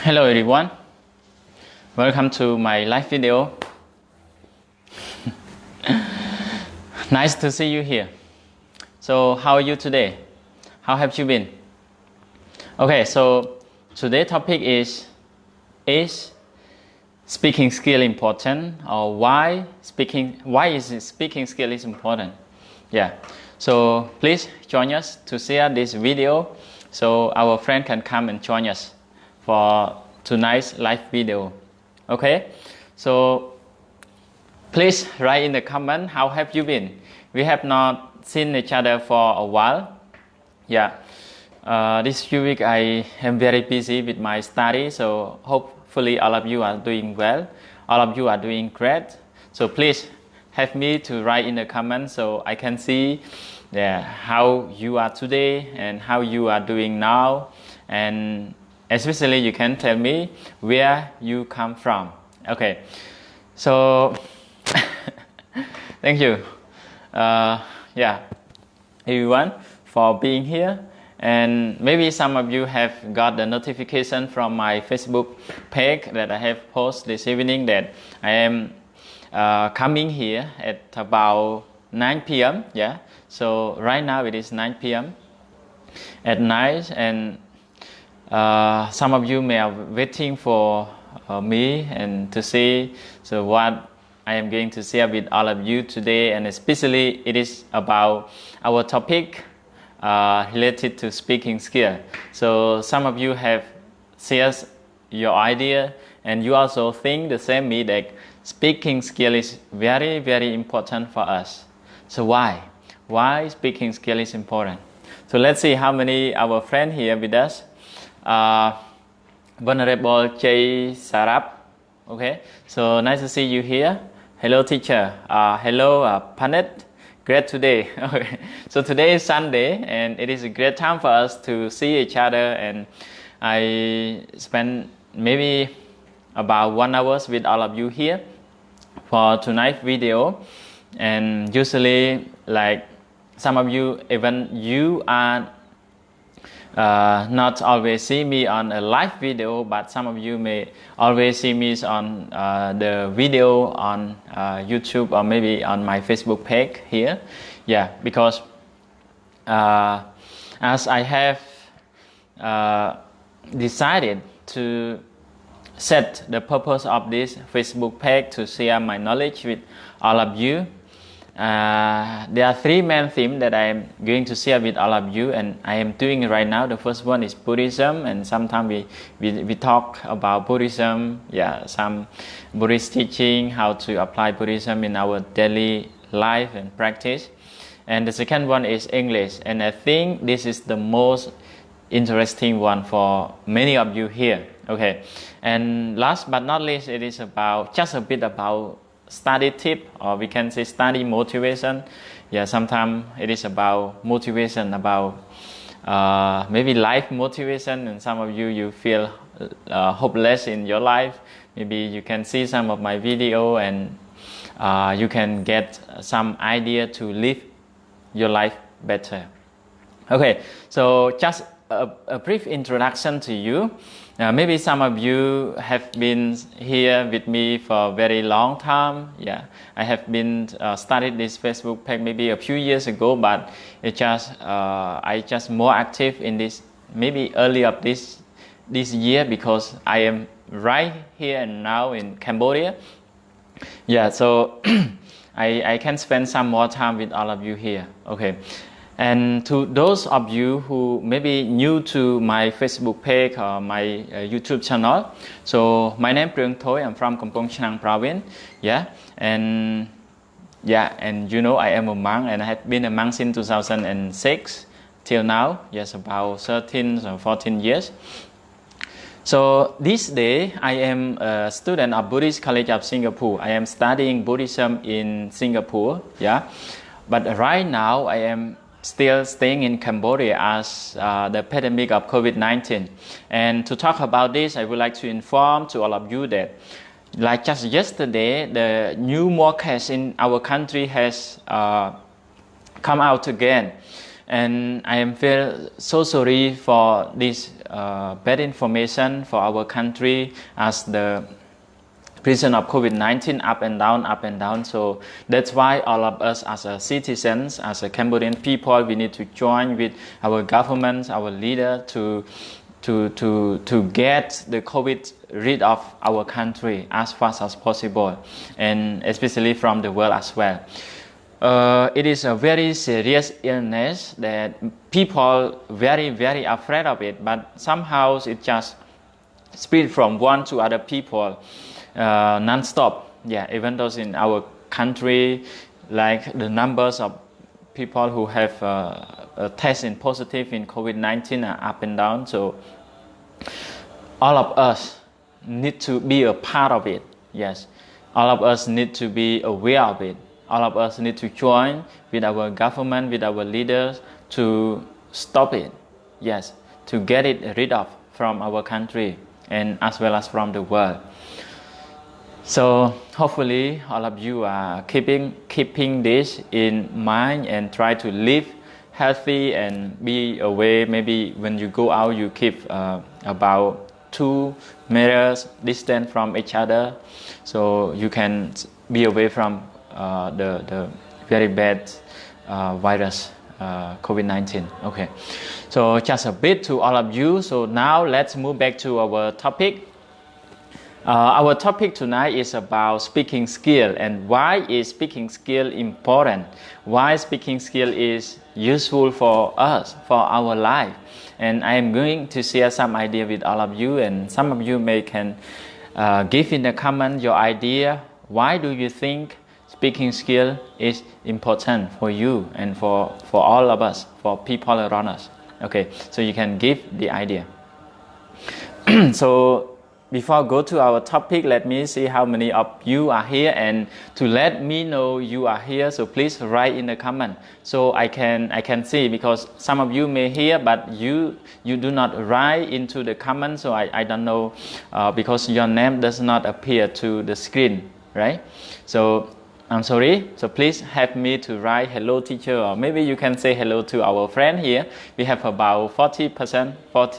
Hello everyone, welcome to my live video. Nice to see you here. So how are you today? How have you been? Okay, so today's topic is speaking skill important, or why is speaking skill is important? Yeah, so please join us to share this video so our friend can come and join us for tonight's live video. Okay, so please write in the comment how have you been. We have not seen each other for a while. Yeah, this few weeks I am very busy with my study, so hopefully all of you are doing well. All of you are doing great. So please have me to write in the comments so I can see how you are today and how you are doing now, and especially you can tell me where you come from. Okay, so thank you everyone for being here. And maybe some of you have got the notification from my Facebook page that I have posted this evening that I am coming here at about 9 p.m. Yeah, so right now it is 9 p.m. at night, and some of you may be waiting for me and to see so what I am going to share with all of you today, and especially it is about our topic related to speaking skill. So some of you have shared your idea, and you also think the same me that speaking skill is very, very important for us. So why speaking skill is important? So let's see how many our friends here with us. Venerable J. Sarap. Okay, so nice to see you here. Hello teacher. Hello Panet. Great today. Okay. So today is Sunday, and it is a great time for us to see each other, and I spend maybe about 1 hour with all of you here for tonight's video. And usually, like some of you, even you are not always see me on a live video, but some of you may always see me on the video on YouTube or maybe on my Facebook page here. Yeah, because as I have decided to set the purpose of this Facebook page to share my knowledge with all of you. There are 3 main themes that I am going to share with all of you, and I am doing it right now. The first one is Buddhism, and sometimes we talk about Buddhism, some Buddhist teaching, how to apply Buddhism in our daily life and practice. And the second one is English, and I think this is the most interesting one for many of you here. Okay, and last but not least, it is about just a bit about study tip, or we can say study motivation. Yeah, sometimes it is about motivation, about maybe life motivation, and some of you feel hopeless in your life. Maybe you can see some of my video, and you can get some idea to live your life better. Okay, so just a brief introduction to you. Maybe some of you have been here with me for a very long time. Yeah, I have been started this Facebook page maybe a few years ago, but I just more active in this maybe early of this year, because I am right here and now in Cambodia. Yeah, so I can spend some more time with all of you here. Okay. And to those of you who may be new to my Facebook page or my YouTube channel, so my name is Proeung Thoy. I'm from Kampong Chhnang Province. And you know I am a monk, and I have been a monk since 2006 till now. Yes, about 13 or 14 years. So this day I am a student of Buddhist College of Singapore. I am studying Buddhism in Singapore. Yeah, but right now I am still staying in Cambodia as the pandemic of COVID-19. And to talk about this, I would like to inform to all of you that, like just yesterday, the new more case in our country has come out again. and I am feel so sorry for this bad information for our country as the reason of COVID-19 up and down. So that's why all of us as a citizens, as a Cambodian people, we need to join with our governments, our leader to get the COVID rid of our country as fast as possible, and especially from the world as well. It is a very serious illness that people very afraid of it, but somehow it just spread from one to other people non-stop. Yeah, even though in our country, like the numbers of people who have testing positive in COVID-19 are up and down. So all of us need to be a part of it. Yes, all of us need to be aware of it. All of us need to join with our government, with our leaders to stop it. Yes, to get it rid of from our country and as well as from the world. So hopefully all of you are keeping this in mind and try to live healthy and be away. Maybe when you go out, you keep about 2 meters distance from each other, so you can be away from the very bad virus, COVID-19. Okay, so just a bit to all of you. So now let's move back to our topic. Our topic tonight is about speaking skill, and why is speaking skill important? Why speaking skill is useful for us, for our life. And I am going to share some idea with all of you, and some of you can give in the comment your idea. Why do you think speaking skill is important for you and for all of us, for people around us? Okay, so you can give the idea. So before I go to our topic, let me see how many of you are here, and to let me know you are here, so please write in the comment so I can see, because some of you may hear but you do not write into the comment, so I don't know because your name does not appear to the screen, right? So I'm sorry, so please help me to write hello teacher, or maybe you can say hello to our friend here. We have about 40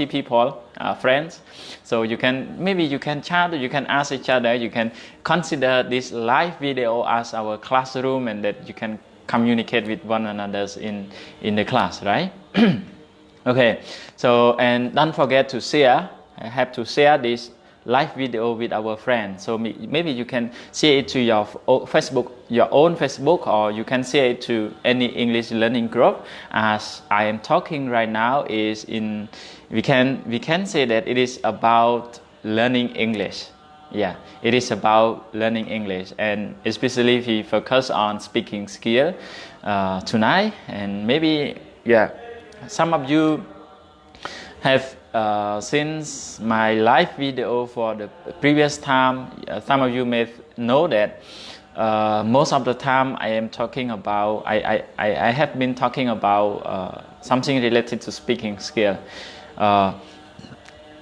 people, friends. So you can chat, you can ask each other, you can consider this live video as our classroom, and that you can communicate with one another in the class, right? Okay, so and don't forget to share. I have to share this live video with our friends. So maybe you can share it to your Facebook, your own Facebook, or you can share it to any English learning group. As I am talking right now, we can say that it is about learning English. Yeah, it is about learning English, and especially if we focus on speaking skill tonight. And maybe some of you have since my live video for the previous time, some of you may know that most of the time I am talking about, I have been talking about something related to speaking skill.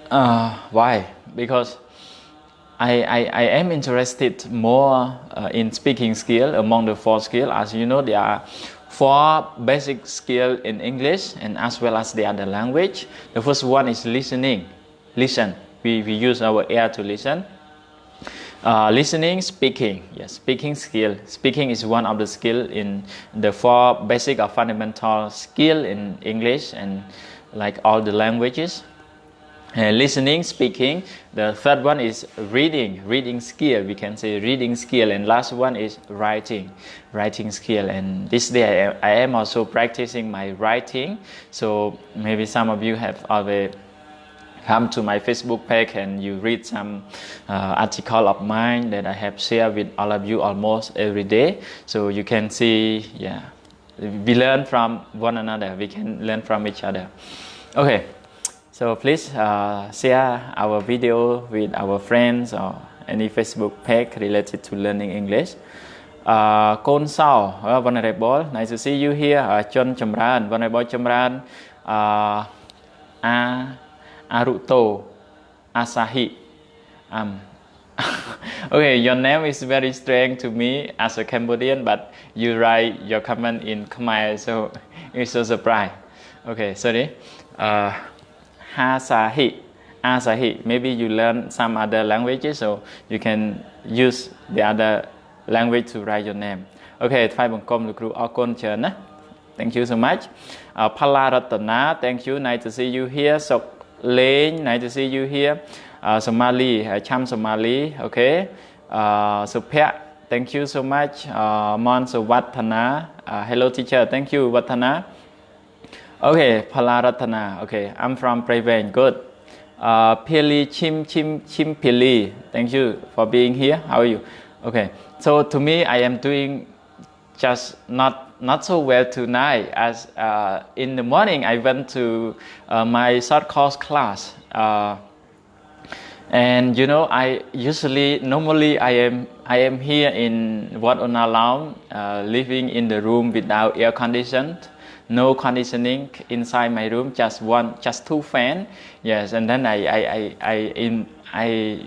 Why? Because I am interested more in speaking skill among the 4 skills. As you know, there are 4 basic skills in English, and as well as the other language. The first one is listening. Listen. We use our ear to listen. Listening, speaking. Yes, speaking skill. Speaking is one of the skills in the 4 basic or fundamental skill in English and like all the languages. Listening, speaking. The third one is reading skill. We can say reading skill. And last one is writing skill. And this day I am also practicing my writing. So maybe some of you have already come to my Facebook page and you read some article of mine that I have shared with all of you almost every day. So you can see, we learn from one another. We can learn from each other. Okay. So please share our video with our friends or any Facebook page related to learning English. Kon Sao, Vulnerable, nice to see you here. Chon Chamran, Vulnerable Chamran, Aruto, Asahi. Okay, your name is very strange to me as a Cambodian, but you write your comment in Khmer, so it's a surprise. Okay, sorry. Hasahi. Asahi. Maybe you learn some other languages, so you can use the other language to write your name. Okay, ថ្វាយបង្គំលោកគ្រូអរគុណច្រើនណា Thank you so much. Palaratana, thank you. Nice to see you here. Sok Lane, nice to see you here. Somali, Cham Somali, okay. Supya, thank you so much. Mon Watana, hello teacher, thank you, Watana. Okay, Palaratana, okay. I'm from Proeung, good. Pili Chim Pili, thank you for being here. How are you? Okay, so to me, I am doing just not so well tonight, as in the morning I went to my short course class, and you know normally I am here in Wat Onalam, living in the room without air conditioned, no conditioning inside my room, just two fan, yes, and then I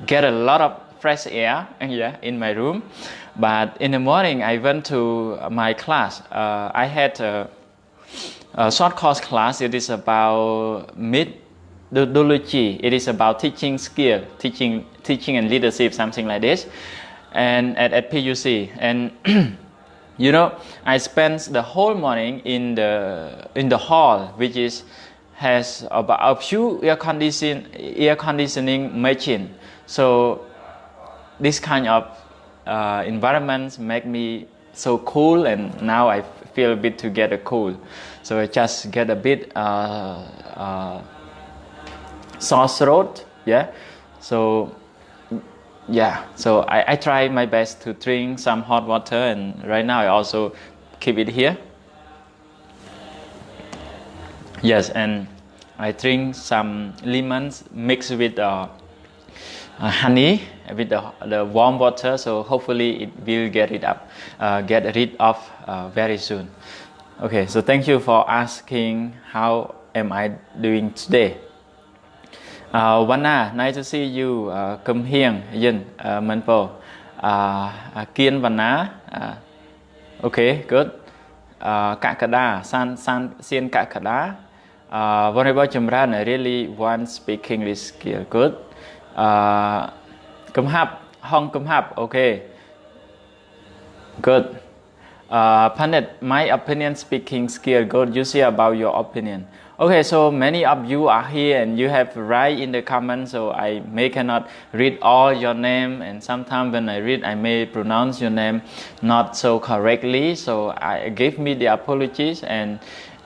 get a lot of fresh air, yeah, in my room. But in the morning, I went to my class. I had a short course class. It is about methodology. It is about teaching skill, teaching and leadership, something like this. And at PUC, and you know, I spent the whole morning in the hall, which has about a few air conditioning machine. So this kind of environments make me so cool, and now I feel a bit to get a cool, so I just get a bit sore throat, yeah. So I try my best to drink some hot water, and right now I also keep it here, yes, and I drink some lemons mixed with honey with the warm water, so hopefully it will get rid of very soon. Okay, so thank you for asking how am I doing today. Wana, nice to see you. Come here, Yin, Manpo. Kiên Wana, okay, good. Kakada, Sien Kakada. Vulnerable Jamran, I really want speaking this skill, good. Hong Kumhap, okay, good. Panet, my opinion speaking skill, good. You say about your opinion. Okay, so many of you are here and you have write in the comments, so I cannot read all your name, and sometimes when I read I may pronounce your name not so correctly, so I give me the apologies. And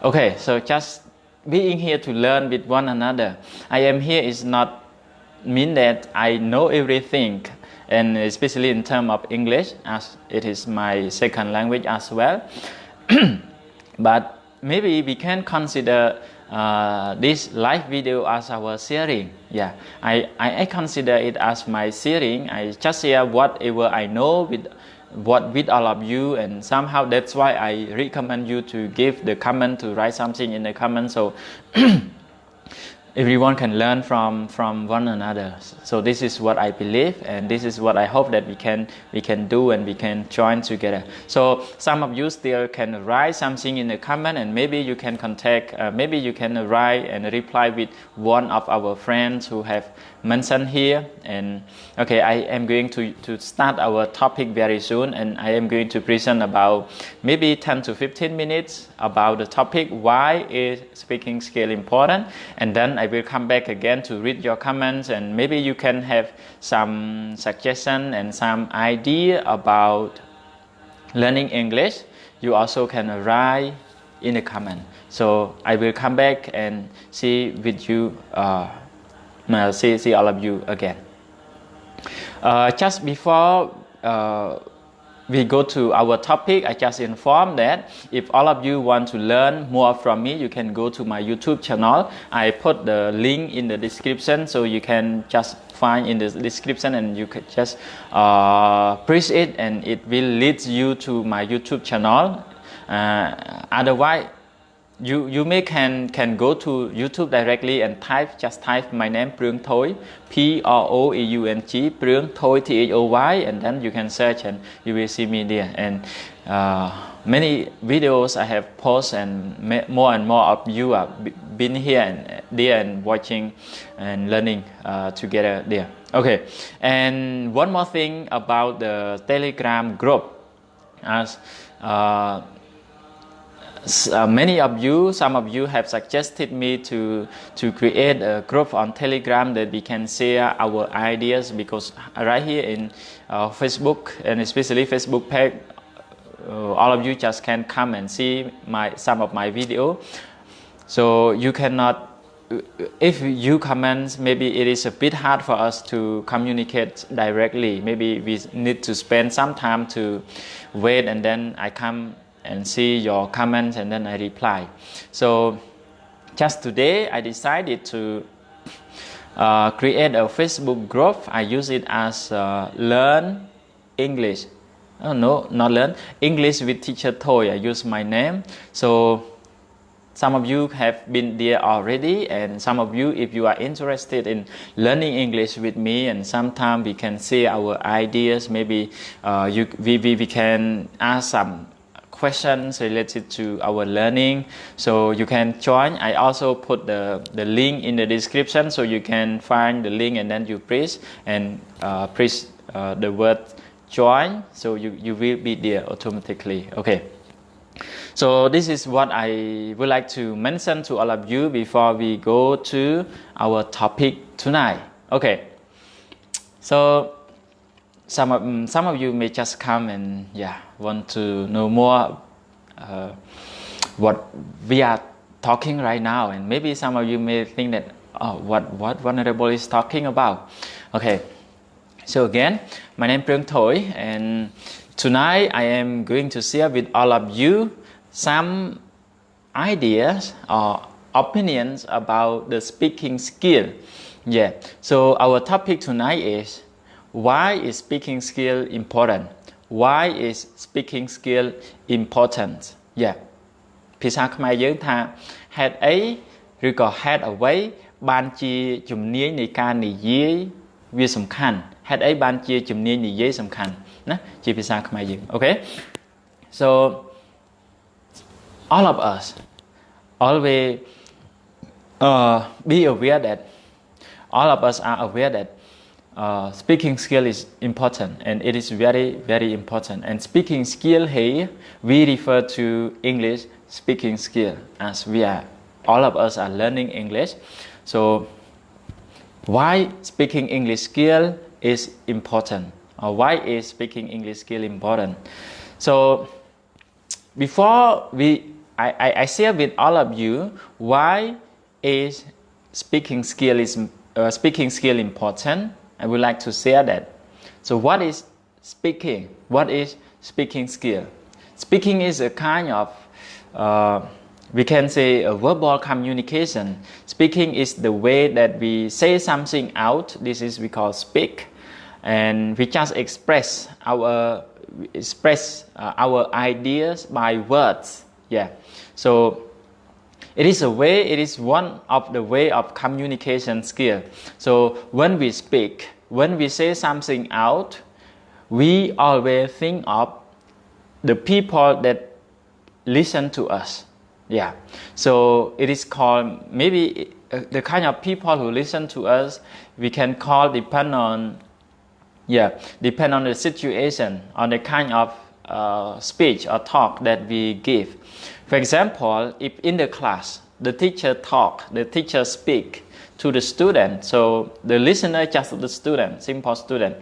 okay, so just being here to learn with one another. I am here is not mean that I know everything, and especially in terms of English, as it is my second language as well. But maybe we can consider this live video as our sharing. Yeah, I consider it as my sharing. I just share whatever I know with all of you, and somehow that's why I recommend you to give the comment, to write something in the comment, so everyone can learn from one another. So this is what I believe, and this is what I hope that we can do, and we can join together. So some of you still can write something in the comment, and maybe you can contact, maybe you can write and reply with one of our friends who have mentioned here. And okay, I am going to start our topic very soon, and I am going to present about maybe 10 to 15 minutes about the topic, why is speaking skill important, and then I will come back again to read your comments, and maybe you can have some suggestion and some idea about learning English. You also can write in the comment, so I will come back and see with you, see all of you again. Just before we go to our topic, I just inform that if all of you want to learn more from me, you can go to my YouTube channel. I put the link in the description, so you can just find in the description, and you can just press it, and it will lead you to my YouTube channel. Otherwise, you may can go to YouTube directly and just type my name Proeung Thoy, P-R-O-E-U-N-G, Proeung Thoy, T-H-O-Y, and then you can search and you will see me there. And many videos I have posted, and more of you are been here and there and watching and learning together there. Okay, and one more thing about the Telegram group, as many of you, some of you have suggested me to create a group on Telegram that we can share our ideas, because right here in Facebook, and especially Facebook page, all of you just can come and see some of my video. So you cannot, if you comment, maybe it is a bit hard for us to communicate directly. Maybe we need to spend some time to wait, and then I come and see your comments and then I reply. So just today I decided to create a Facebook group. I use it as Learn English. Oh no, not Learn English with Teacher Thoy. I use my name. So some of you have been there already, and some of you, if you are interested in learning English with me, and sometime we can share our ideas. Maybe we can ask some questions related to our learning, so you can join. I also put the link in the description, so you can find the link and then you press the word join, so you will be there automatically. Okay, so this is what I would like to mention to all of you before we go to our topic tonight. Okay, so some of you may just come and want to know more what we are talking right now, and maybe some of you may think that what Venerable is talking about. Okay, so again, my name is Proeung Thoy, and tonight I am going to share with all of you some ideas or opinions about the speaking skill. So our topic tonight is, why is speaking skill important? Why is speaking skill important? ភាសាខ្មែរយើងថាហេតុអីឬក៏ហេតុអ្វីបានជាជំនាញនៃការនិយាយវាសំខាន់ហេតុអីបានជាជំនាញនិយាយសំខាន់ណាជាភាសាខ្មែរយើង Okay, so all of us always be aware that all of us are aware that speaking skill is important, and it is very important. And speaking skill here, we refer to English speaking skill, as all of us are learning English. So why speaking English skill is important, or why is speaking English skill important? So before I share with all of you why is speaking skill important, I would like to share that. So what is speaking? What is speaking skill? Speaking is a kind of, we can say, a verbal communication. Speaking is the way that we say something out. This is we call speak, and we just express our ideas by words. So it is one of the way of communication skill. So when we speak, when we say something out, we always think of the people that listen to us. So it is called, maybe the kind of people who listen to us, we can call depend on the situation, on the kind of speech or talk that we give. For example, if in the class the teacher speak to the student, so the listener just the student, simple student,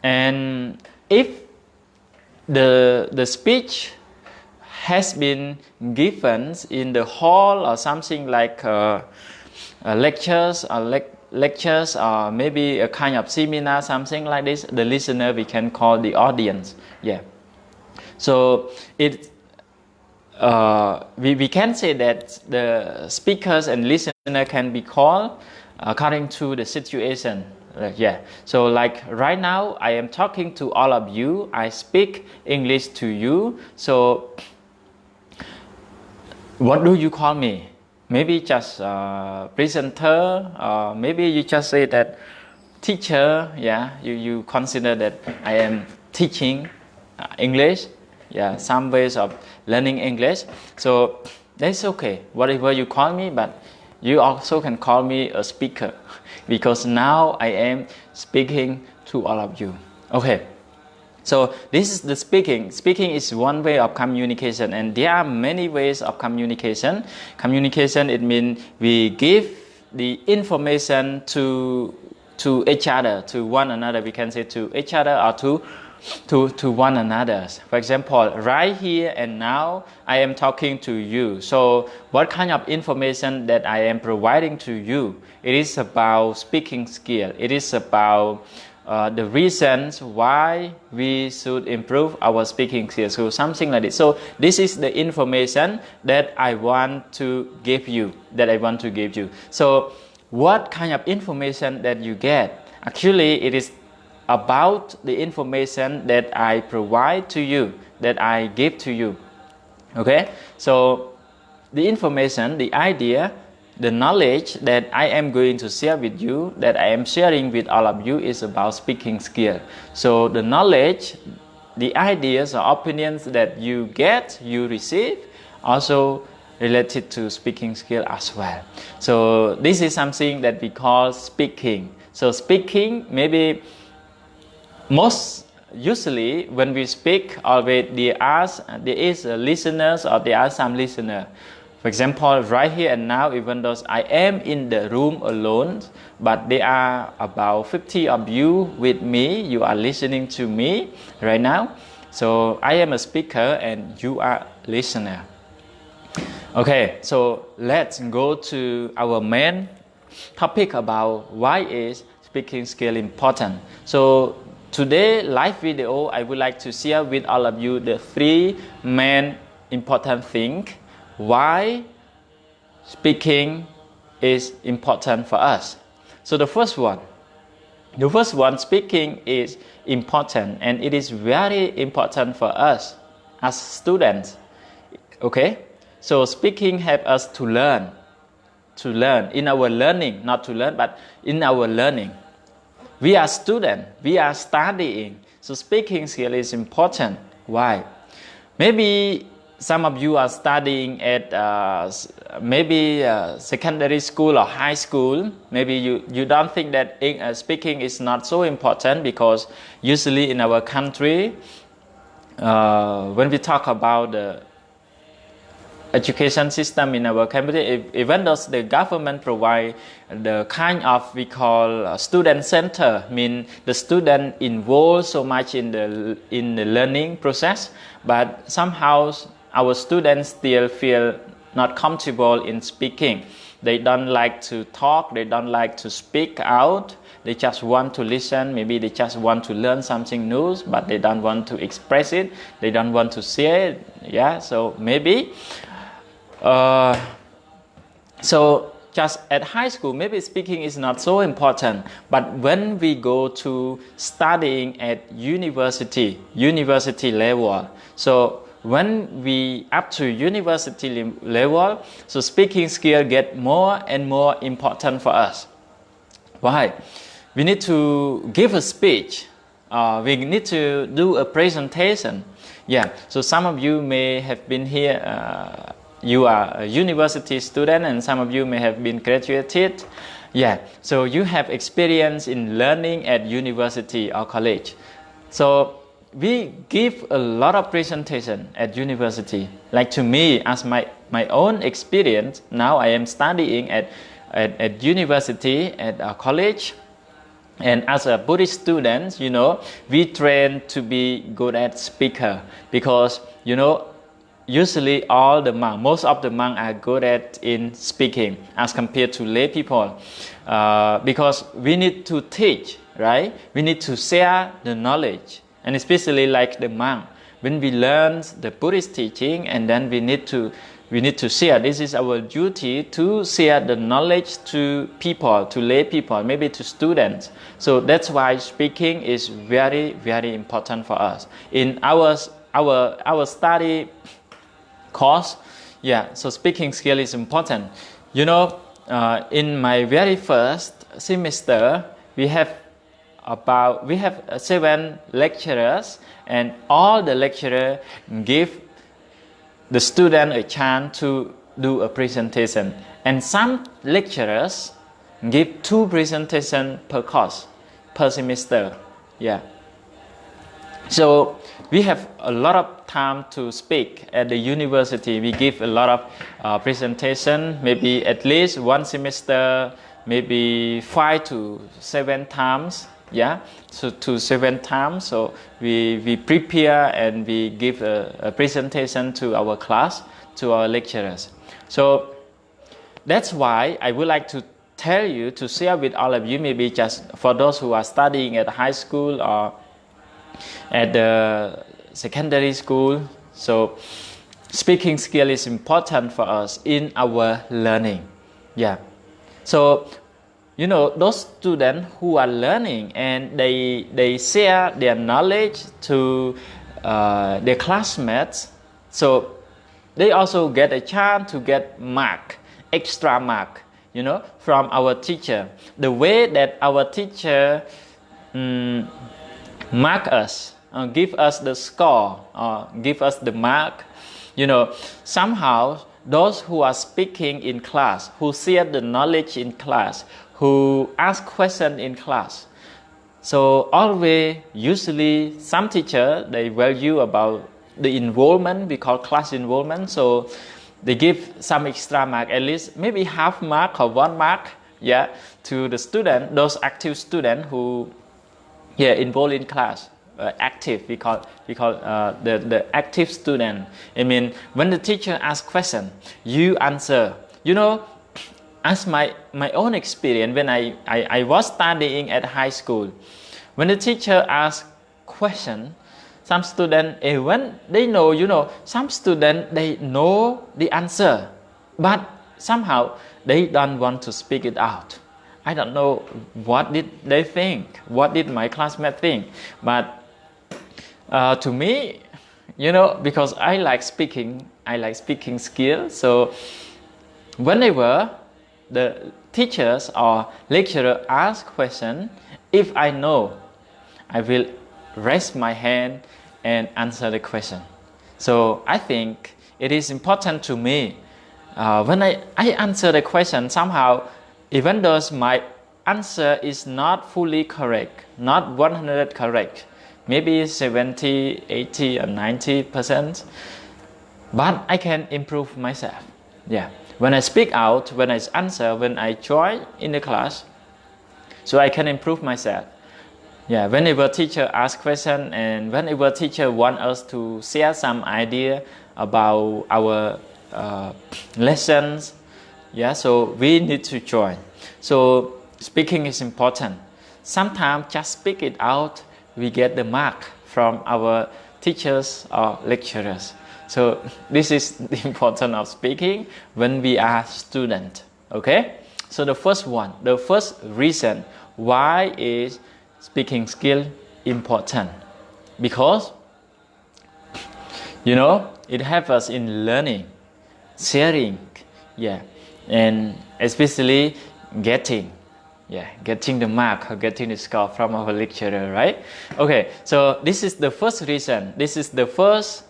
and if the speech has been given in the hall or something like lectures or maybe a kind of seminar, something like this, the listener we can call the audience. So we can say that the speakers and listener can be called according to the situation. So like right now I am talking to all of you, I speak English to you, so What do you call me? Maybe just presenter, or maybe you just say that teacher. Yeah, you consider that I am teaching English. Yeah, some ways of learning English. So that's okay, whatever you call me, but you also can call me a speaker because now I am speaking to all of you. Okay. So this is the speaking. Speaking is one way of communication, and there are many ways of communication. Communication, it means we give the information to each other, to one another. We can say to each other or to one another. For example, right here and now, I am talking to you. So what kind of information that I am providing to you? It is about speaking skill. It is about the reasons why we should improve our speaking skills. So something like this. So this is the information that I want to give you. So what kind of information that you get? Actually, it is about the information that I provide to you, that I give to you. Okay? So the information, the idea, the knowledge that I am going to share with you, that I am sharing with all of you, is about speaking skill. So the knowledge, the ideas or opinions that you get, you receive, also related to speaking skill as well. So this is something that we call speaking. So speaking, maybe usually when we speak, always there is a listeners, or there are some listener. For example, right here and now, even though I am in the room alone, but there are about 50 of you with me. You are listening to me right now. So I am a speaker and you are listener. Okay, so let's go to our main topic about why is speaking skill important. So today live video, I would like to share with all of you the three main important things why speaking is important for us. So the first one, speaking is important, and it is very important for us as students. Okay, so speaking helps us to learn in our learning, not to learn, but in our learning. We are students, we are studying, so speaking skill is important. Why? Maybe some of you are studying at secondary school or high school. Maybe you don't think that speaking is not so important, because usually in our country, when we talk about the education system in our Cambodia, even though the government provide the kind of we call student center, mean the student involved so much in the learning process, but somehow our students still feel not comfortable in speaking. They don't like to talk, they don't like to speak out, they just want to listen, maybe they just want to learn something new, but they don't want to express it, they don't want to say it. Yeah, so maybe so just at high school, maybe speaking is not so important, but when we go to studying at university level, so when we up to university level, so speaking skill get more and more important for us. Why? We need to give a speech, we need to do a presentation. Yeah, so some of you may have been here, you are a university student, and some of you may have been graduated. Yeah, so you have experience in learning at university or college. So we give a lot of presentation at university. Like to me, as my own experience, now I am studying at university, at a college, and as a Buddhist student, we train to be good at speaker, because usually most of the monks are good at in speaking as compared to lay people, because we need to teach, right? We need to share the knowledge, and especially like the monk, when we learn the Buddhist teaching, and then we need to share. This is our duty, to share the knowledge to people, to lay people, maybe to students. So that's why speaking is very, very important for us. In our study course, Yeah, so speaking skill is important. You know, in my very first semester, we have 7 lecturers, and all the lecturers give the student a chance to do a presentation, and some lecturers give 2 presentations per course, per semester. Yeah. So we have a lot of time to speak at the university. We give a lot of presentation, maybe at least one semester, maybe 5 to 7 times. Yeah, so to 7 times. So we prepare and we give a presentation to our class, to our lecturers. So that's why I would like to tell you, to share with all of you, maybe just for those who are studying at high school or at the secondary school. So speaking skill is important for us in our learning. Yeah. So you know, those students who are learning and they share their knowledge to their classmates, so they also get a chance to get extra mark, you know, from our teacher. The way that our teacher mark us, give us the score, or give us the mark, you know, somehow those who are speaking in class, who share the knowledge in class, who ask questions in class. So always, usually, some teacher, they value about the involvement, we call class involvement. So they give some extra mark, at least maybe half mark or 1 mark, yeah, to the student, those active students who, yeah, involved in class. Active, we call the active student. I mean, when the teacher asks question, you answer. You know, as my own experience, when I was studying at high school, when the teacher asks question, some students, when they know, you know, some students, they know the answer, but somehow they don't want to speak it out. I don't know what did they think, what did my classmates think, but to me, you know, because I like speaking skills. So whenever the teachers or lecturer ask question, if I know, I will raise my hand and answer the question. So I think it is important to me when I answer the question, somehow, even though my answer is not fully correct, not 100 correct, maybe 70, 80 or 90%, but I can improve myself. Yeah. When I speak out, when I answer, when I join in the class, so I can improve myself. Yeah, whenever teacher asks question and whenever teacher want us to share some idea about our lessons, yeah, so we need to join. So speaking is important. Sometimes just speak it out, we get the mark from our teachers or lecturers. So this is the importance of speaking when we are students. Okay? So the first reason why is speaking skill important? Because, you know, it helps us in learning, sharing, yeah, and especially getting the mark or getting the score from our lecturer, right? Okay, so this is the first reason. This is the first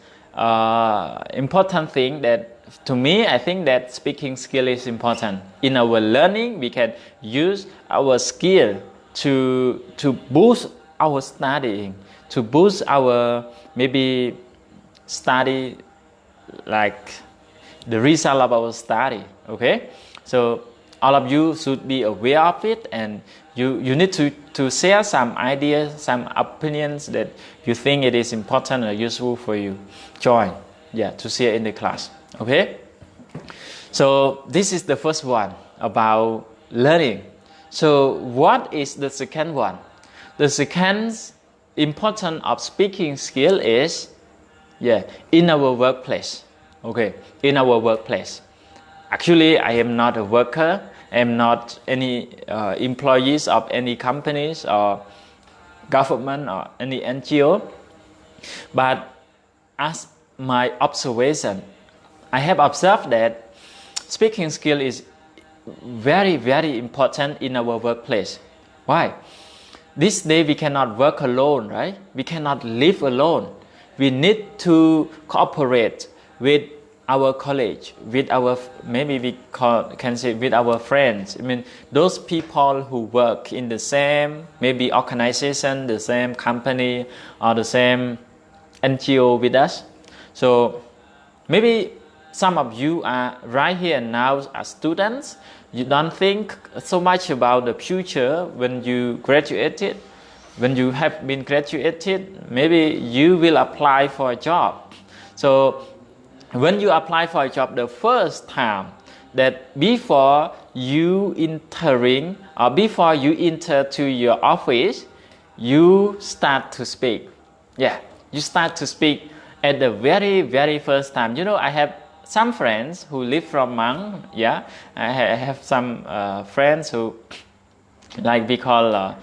important thing that, to me, I think that speaking skill is important. In our learning, we can use our skill to boost our studying, to boost our maybe study, like the result of our study. Okay, so all of you should be aware of it, and you need to share some ideas, some opinions that you think it is important or useful for you. Join, yeah, to share in the class. Okay, so this is the first one about learning. So what is the second one? The second importance of speaking skill is, yeah, in our workplace. Okay, in our workplace. Actually, I am not a worker. I am not any employees of any companies or government or any NGO. But as my observation, I have observed that speaking skill is very, very important in our workplace. Why? This day we cannot work alone, right? We cannot live alone. We need to cooperate with our college, with our, maybe we can say with our friends. I mean, those people who work in the same, maybe organization, the same company, or the same NGO with us. So maybe some of you are right here and now as students. You don't think so much about the future when you graduated. When you have been graduated, maybe you will apply for a job. So when you apply for a job the first time, that before you entering or before you enter to your office, you start to speak. Yeah, you start to speak at the very, very first time. You know, I have some friends who live from Mang. Yeah, I have some friends who, like we call a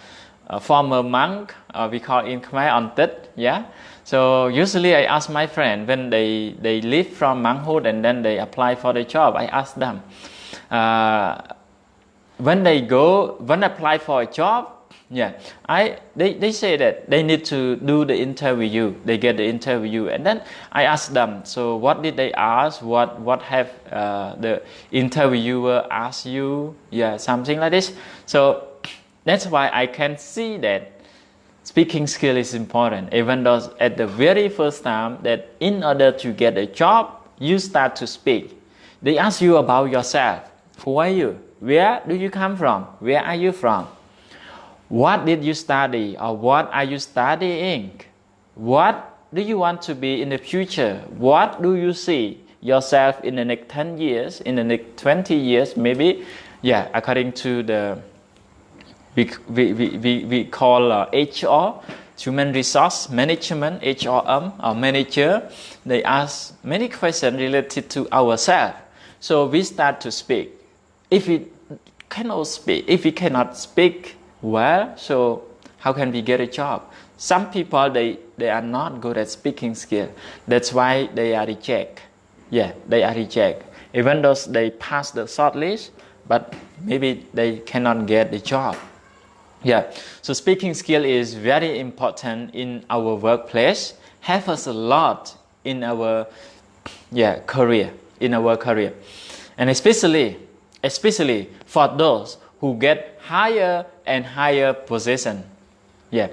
former monk, we call in Khmer Ontit. Yeah. So usually I ask my friend when they leave from monkhood and then they apply for the job. I ask them when they apply for a job. Yeah, they say that they need to do the interview. They get the interview, and then I ask them. So what did they ask? What have the interviewer asked you? Yeah, something like this. So that's why I can see that speaking skill is important. Even though at the very first time that in order to get a job, you start to speak. They ask you about yourself. Who are you? Where do you come from? Where are you from? What did you study, or what are you studying? What do you want to be in the future? What do you see yourself in the next 10 years, in the next 20 years, maybe? Yeah, according to the, we call HR, Human Resource Management, HRM, or manager. They ask many questions related to ourselves. So we start to speak. If we cannot speak well, so how can we get a job? Some people, they are not good at speaking skill. That's why they are rejected. Yeah, they are rejected. Even though they pass the short list, but maybe they cannot get the job. Yeah, so speaking skill is very important in our workplace. Help us a lot in our career. And especially for those who get higher and higher position. Yeah.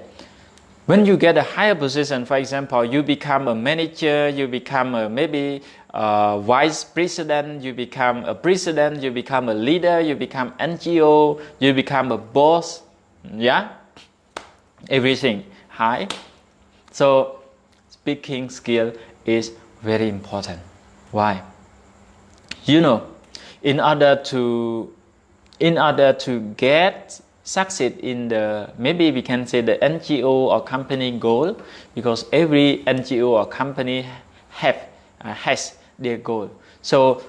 When you get a higher position, for example, you become a manager, you become maybe a vice president, you become a president, you become a leader, you become NGO, you become a boss. Yeah. Everything high. So speaking skill is very important. Why? You know, in order to get succeed in the, maybe we can say the NGO or company goal, because every NGO or company has their goal. So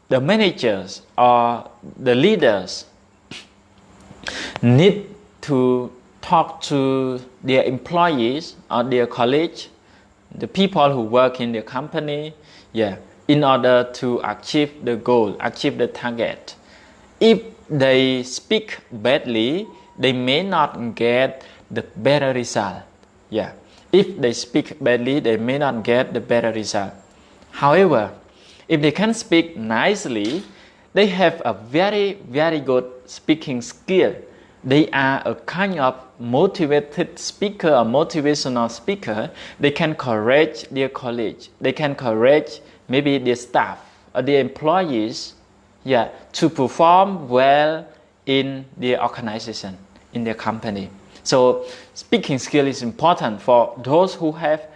the managers or the leaders need to talk to their employees or their colleagues, the people who work in the company, in order to achieve the goal, achieve the target. If they speak badly, they may not get the better result. Yeah. If they speak badly, they may not get the better result. However, if they can speak nicely, they have a very, very good speaking skill. They are a kind of motivated speaker or motivational speaker. They can encourage their colleagues. They can encourage maybe their staff or their employees, to perform well in their organization, in their company. So speaking skill is important for those who have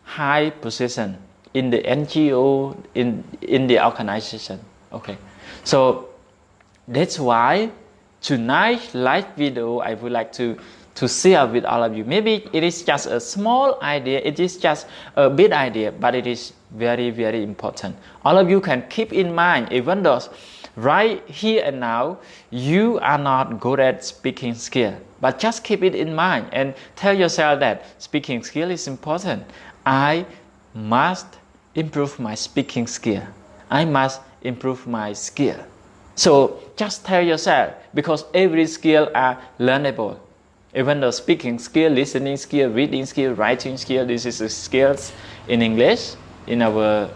high position in the NGO, in the organization. Okay, so that's why tonight's live video I would like to share with all of you. Maybe it is just a small idea, it is just a big idea, but it is very, very important. All of you can keep in mind, even though right here and now you are not good at speaking skill, but just keep it in mind and tell yourself that speaking skill is important. I must improve my speaking skill. I must improve my skill. So just tell yourself, because every skill are learnable. Even though speaking skill, listening skill, reading skill, writing skill, this is the skills in English, in our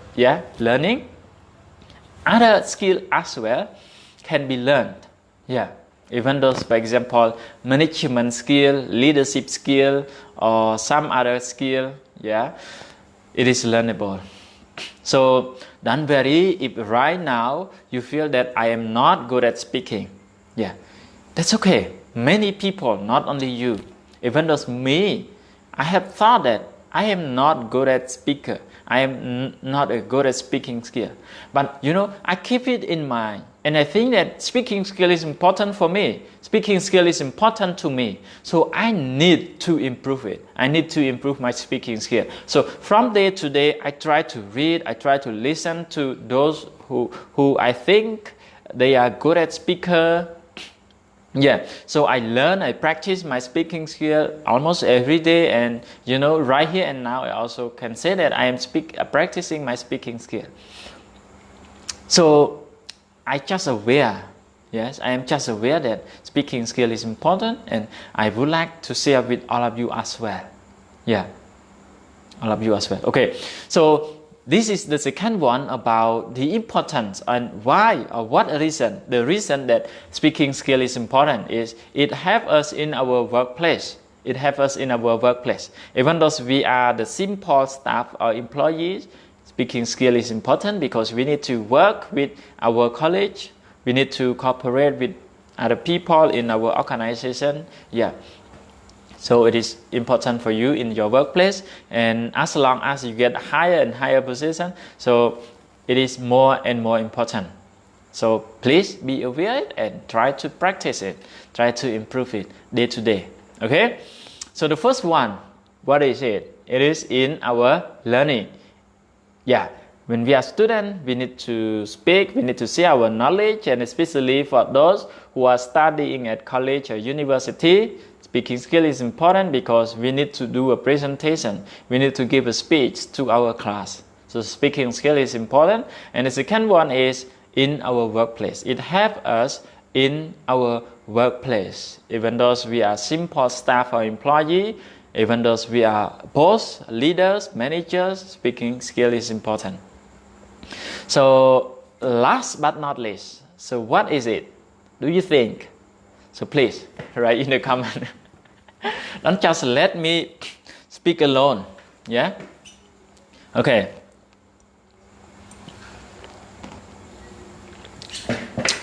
learning. Other skill as well can be learned. Even those, for example, management skill, leadership skill, or some other skill, it is learnable. So don't worry if right now you feel that I am not good at speaking. That's okay. Many people, not only you, even though me, I have thought that I am not good at speaker. I am not a good at speaking skill. But I keep it in mind. And I think that speaking skill is important for me. Speaking skill is important to me. So I need to improve it. I need to improve my speaking skill. So from day to day, I try to read, I try to listen to those who I think they are good at speaker. So I learn, I practice my speaking skill almost every day, and right here and now I also can say that I am practicing my speaking skill. So I just aware, I am just aware that speaking skill is important, and I would like to share with all of you as well. All of you as well. Okay, so this is the second one about the importance and why or what reason. The reason that speaking skill is important is it helps us in our workplace. It helps us in our workplace. Even though we are the simple staff or employees, speaking skill is important because we need to work with our college. We need to cooperate with other people in our organization. So it is important for you in your workplace, and as long as you get higher and higher position, so it is more and more important. So please be aware and try to practice it, try to improve it day to day. Okay, so the first one, what is it? It is in our learning. When we are students, we need to speak, we need to share our knowledge, and especially for those who are studying at college or university, speaking skill is important because we need to do a presentation. We need to give a speech to our class. So speaking skill is important. And the second one is in our workplace. It helps us in our workplace. Even though we are simple staff or employee, even though we are boss, leaders, managers, speaking skill is important. So last but not least, so what is it? Do you think? So please write in the comment. Don't just let me speak alone. Okay.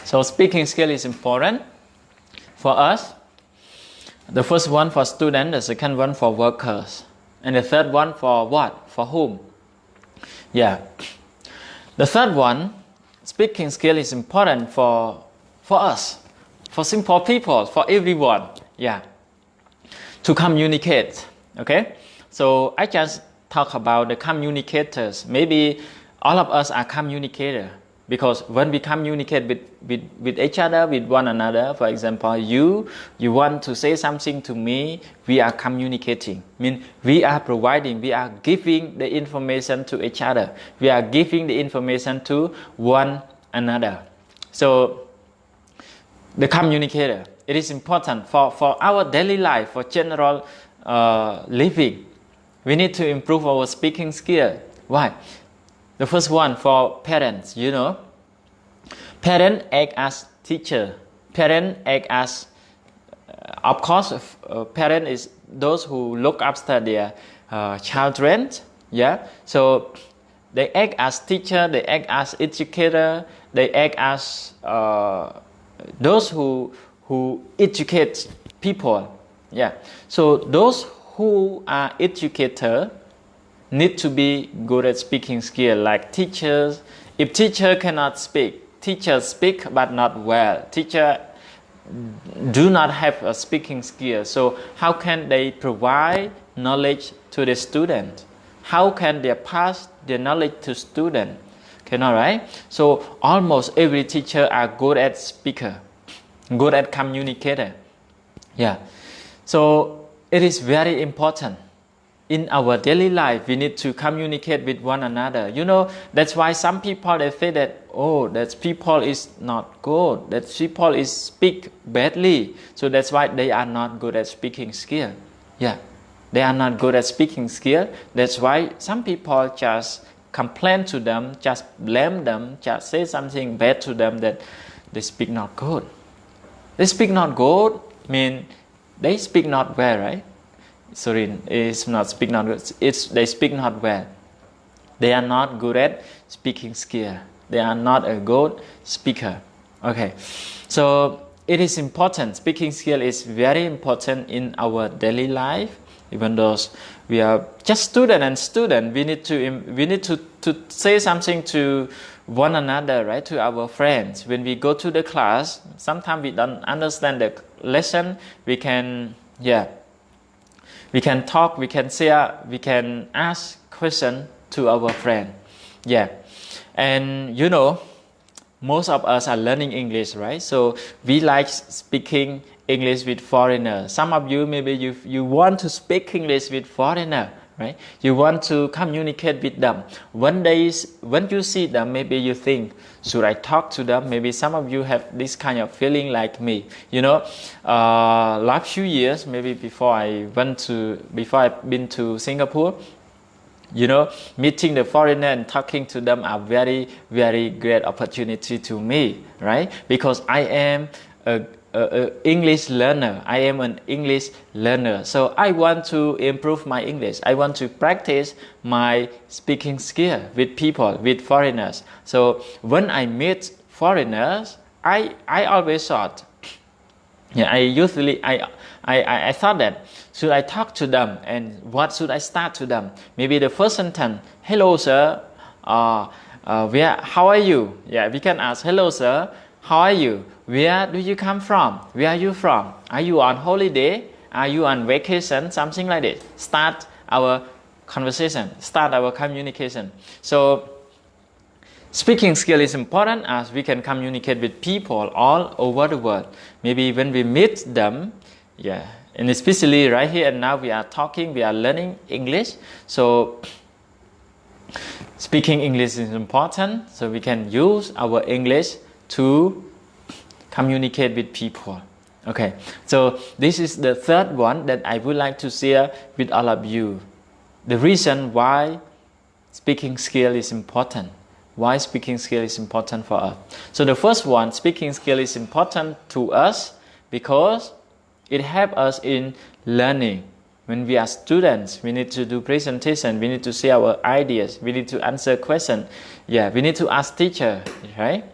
So speaking skill is important for us. The first one for students, the second one for workers, and the third one for what? For whom? The third one, speaking skill is important for us, for simple people, for everyone. To communicate. Okay, so I just talk about the communicators. Maybe all of us are communicators because when we communicate with each other, with one another, for example, you want to say something to me, we are communicating. We are providing, we are giving the information to each other. We are giving the information to one another. So the communicator, it is important for our daily life, for general living. We need to improve our speaking skill. Why? The first one for parents, Parents act as teacher. Parents act as, of course, parent is those who look after their children. So they act as teacher, they act as educator, they act as those who educate people. So those who are educator need to be good at speaking skill, like teachers. If teacher cannot speak, teachers speak but not well. Teacher do not have a speaking skill. So how can they provide knowledge to the student? How can they pass the knowledge to student? Cannot, right? So almost every teacher are good at speaker, good at communicator. So it is very important. in our daily life, we need to communicate with one another. You know, that's why some people they say that, oh, that people is not good, that people is speak badly. So that's why they are not good at speaking skill. Yeah, they are not good at speaking skill. That's why some people just complain to them, just blame them, just say something bad to them that they speak not good. They speak not good mean they speak not well, right? Sorry, it's not speak not good. It's they speak not well. They are not good at speaking skill. They are not a good speaker. Okay, so it is important. Speaking skill is very important in our daily life. Even though we are just student, we need to say something to one another, right? To our friends. When we go to the class, sometimes we don't understand the lesson. We can talk, we can share, we can ask question to our friend. Yeah, and you know, most of us are learning English, right? So we like speaking English with foreigners. Some of you maybe you want to speak English with foreigner, right? You want to communicate with them. One day when you see them, maybe you think, should I talk to them? Maybe some of you have this kind of feeling like me. You know, last few years, maybe before I've been to Singapore, you know, meeting the foreigner and talking to them are very, very great opportunity to me, right? Because I am a English learner. I am an English learner. So I want to improve my English. I want to practice my speaking skill with people, with foreigners. So when I meet foreigners, I always thought, I thought that, should I talk to them and what should I start to them? Maybe the first sentence, hello sir, how are you? Yeah, we can ask, hello sir, how are you? Where do you come from? Where are you from? Are you on holiday? Are you on vacation? Something like this. Start our conversation, start our communication. So speaking skill is important as we can communicate with people all over the world. Maybe when we meet them, and especially right here and now we are talking, we are learning English. So speaking English is important. So we can use our English to communicate with people. Okay, so this is the third one that I would like to share with all of you. The reason why speaking skill is important. Why speaking skill is important for us. So the first one, speaking skill is important to us because it helps us in learning. When we are students, we need to do presentation, we need to share our ideas, we need to answer questions. Yeah, we need to ask teacher, right?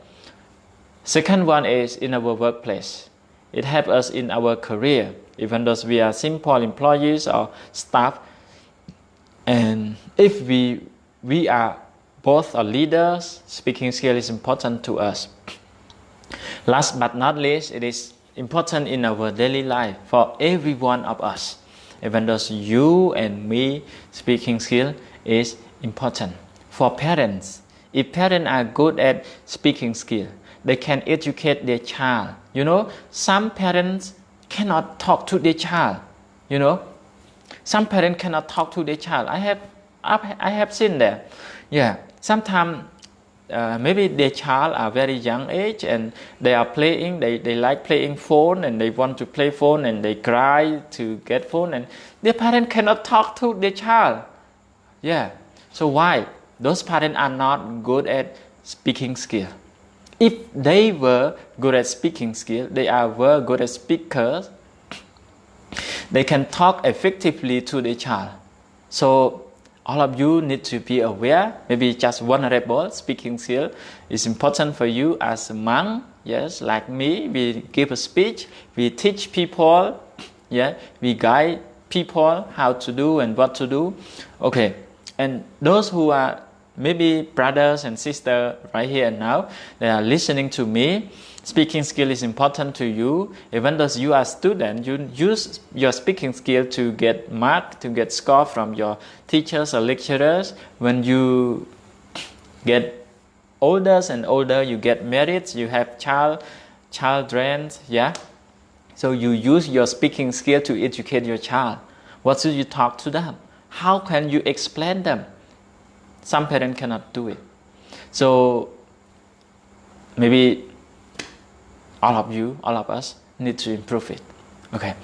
Second one is in our workplace. It helps us in our career, even though we are simple employees or staff. And if we are both are leaders, speaking skill is important to us. Last but not least, it is important in our daily life for every one of us. Even though you and me, speaking skill is important. For parents, if parents are good at speaking skill, they can educate their child. You know, some parents cannot talk to their child. You know, some parents cannot talk to their child. I have seen that. Yeah, sometimes maybe their child are very young age and they are playing. They like playing phone and they want to play phone and they cry to get phone and their parents cannot talk to their child. Yeah, so why? Those parents are not good at speaking skill. If they were good at speaking skill, were good at speakers, they can talk effectively to the child. So all of you need to be aware, maybe just vulnerable speaking skill is important for you as a monk. Yes, like me, we give a speech, we teach people, we guide people how to do and what to do. Okay, and those who are maybe brothers and sisters right here and now, they are listening to me. Speaking skill is important to you. Even though you are a student, you use your speaking skill to get mark, to get score from your teachers or lecturers. When you get older and older, you get married, you have children, So you use your speaking skill to educate your child. What should you talk to them? how can you explain them? Some parents cannot do it. So maybe all of us need to improve it. Okay,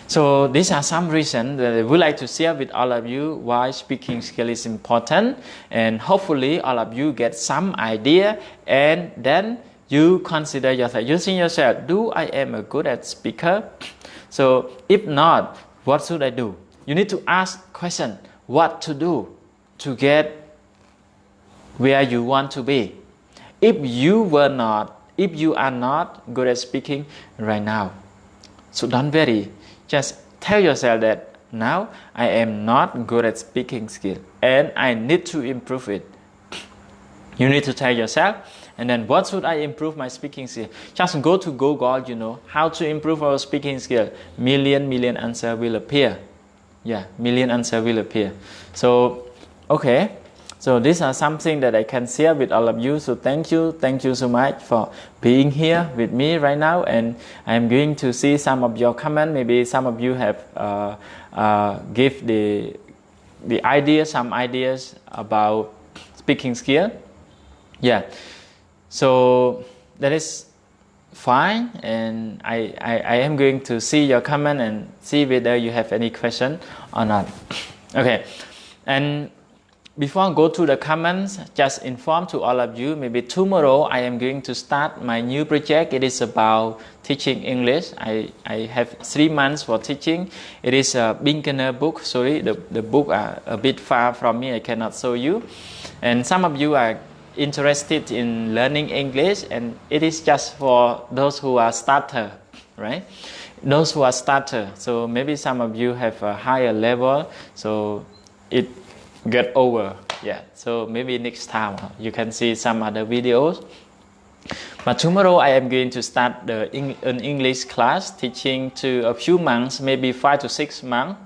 so these are some reasons that I would like to share with all of you why speaking skill is important, and hopefully all of you get some idea, and then you consider yourself, using yourself, do I am a good at speaker? So if not, what should I do? You need to ask question, what to do to get where you want to be. If you are not good at speaking right now, so don't worry. Just tell yourself that now I am not good at speaking skill and I need to improve it. You need to tell yourself, and then what should I improve my speaking skill? Just go to Google, how to improve our speaking skill. Million answer will appear. Yeah, million answer will appear. So, okay. So these are something that I can share with all of you. So thank you so much for being here with me right now. And I'm going to see some of your comments. Maybe some of you have give the idea, some ideas about speaking skill. Yeah. So that is fine. And I am going to see your comment and see whether you have any question or not. Okay. And before I go to the comments, just inform to all of you, maybe tomorrow I am going to start my new project. It is about teaching English. I have 3 months for teaching. It is a beginner book. Sorry, the book are a bit far from me. I cannot show you. And some of you are interested in learning English, and it is just for those who are starter, right? Those who are starter. So maybe some of you have a higher level, so it get over. Yeah, so maybe next time you can see some other videos. But tomorrow I am going to start an English class, teaching to a few months, maybe 5 to 6 months.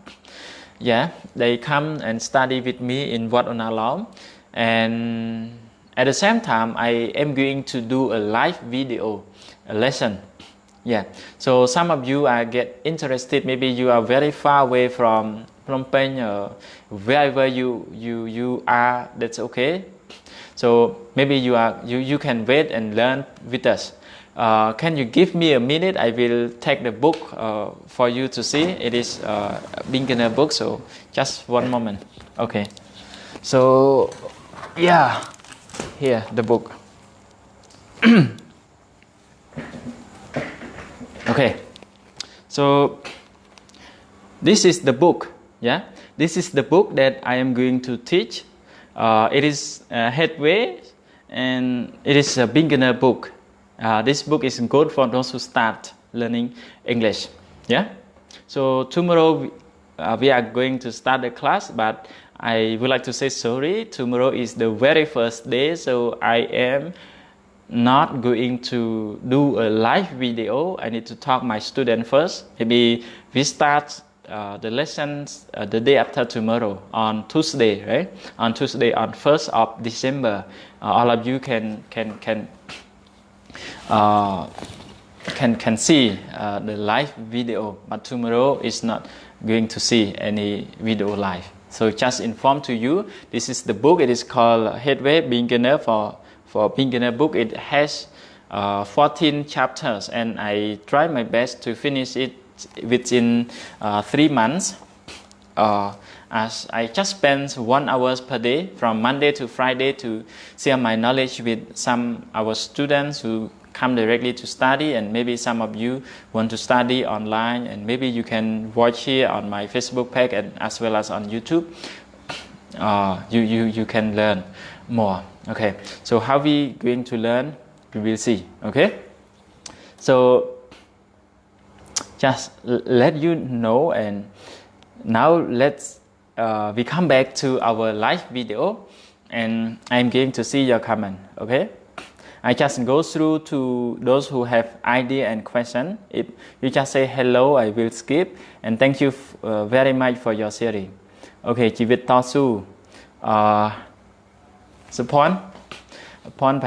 Yeah, they come and study with me in Wat Onalom, and at the same time I am going to do a live video, a lesson. Yeah, so some of you are get interested. Maybe you are very far away from Phnom Penh or wherever you are. That's okay. So maybe you can wait and learn with us. Can you give me a minute? I will take the book for you to see. It is a beginner book. So just one moment. Okay. So yeah, here the book. Okay, so this is the book. Yeah, this is the book that I am going to teach. It is a headway, and it is a beginner book. This book is good for those who start learning English. Yeah, so tomorrow we are going to start the class, but I would like to say sorry. Tomorrow is the very first day, so I am not going to do a live video. I need to talk my student first. Maybe we start the lessons the day after tomorrow, on Tuesday, right? On Tuesday, on 1st of December, all of you can see the live video, but tomorrow is not going to see any video live. So just inform to you, this is the book. It is called Headway Beginner for beginner book. It has 14 chapters, and I try my best to finish it within 3 months. As I just spend 1 hour per day from Monday to Friday to share my knowledge with some our students who come directly to study, and maybe some of you want to study online, and maybe you can watch here on my Facebook page and as well as on YouTube. You can learn more. Okay, so how we going to learn, we will see. Okay, so just let you know, and now let's we come back to our live video, and I'm going to see your comment. Okay, I just go through to those who have idea and question. If you just say hello, I will skip, and thank you very much for your sharing. Okay, ชีวิตต่อสู้ so Pon Pon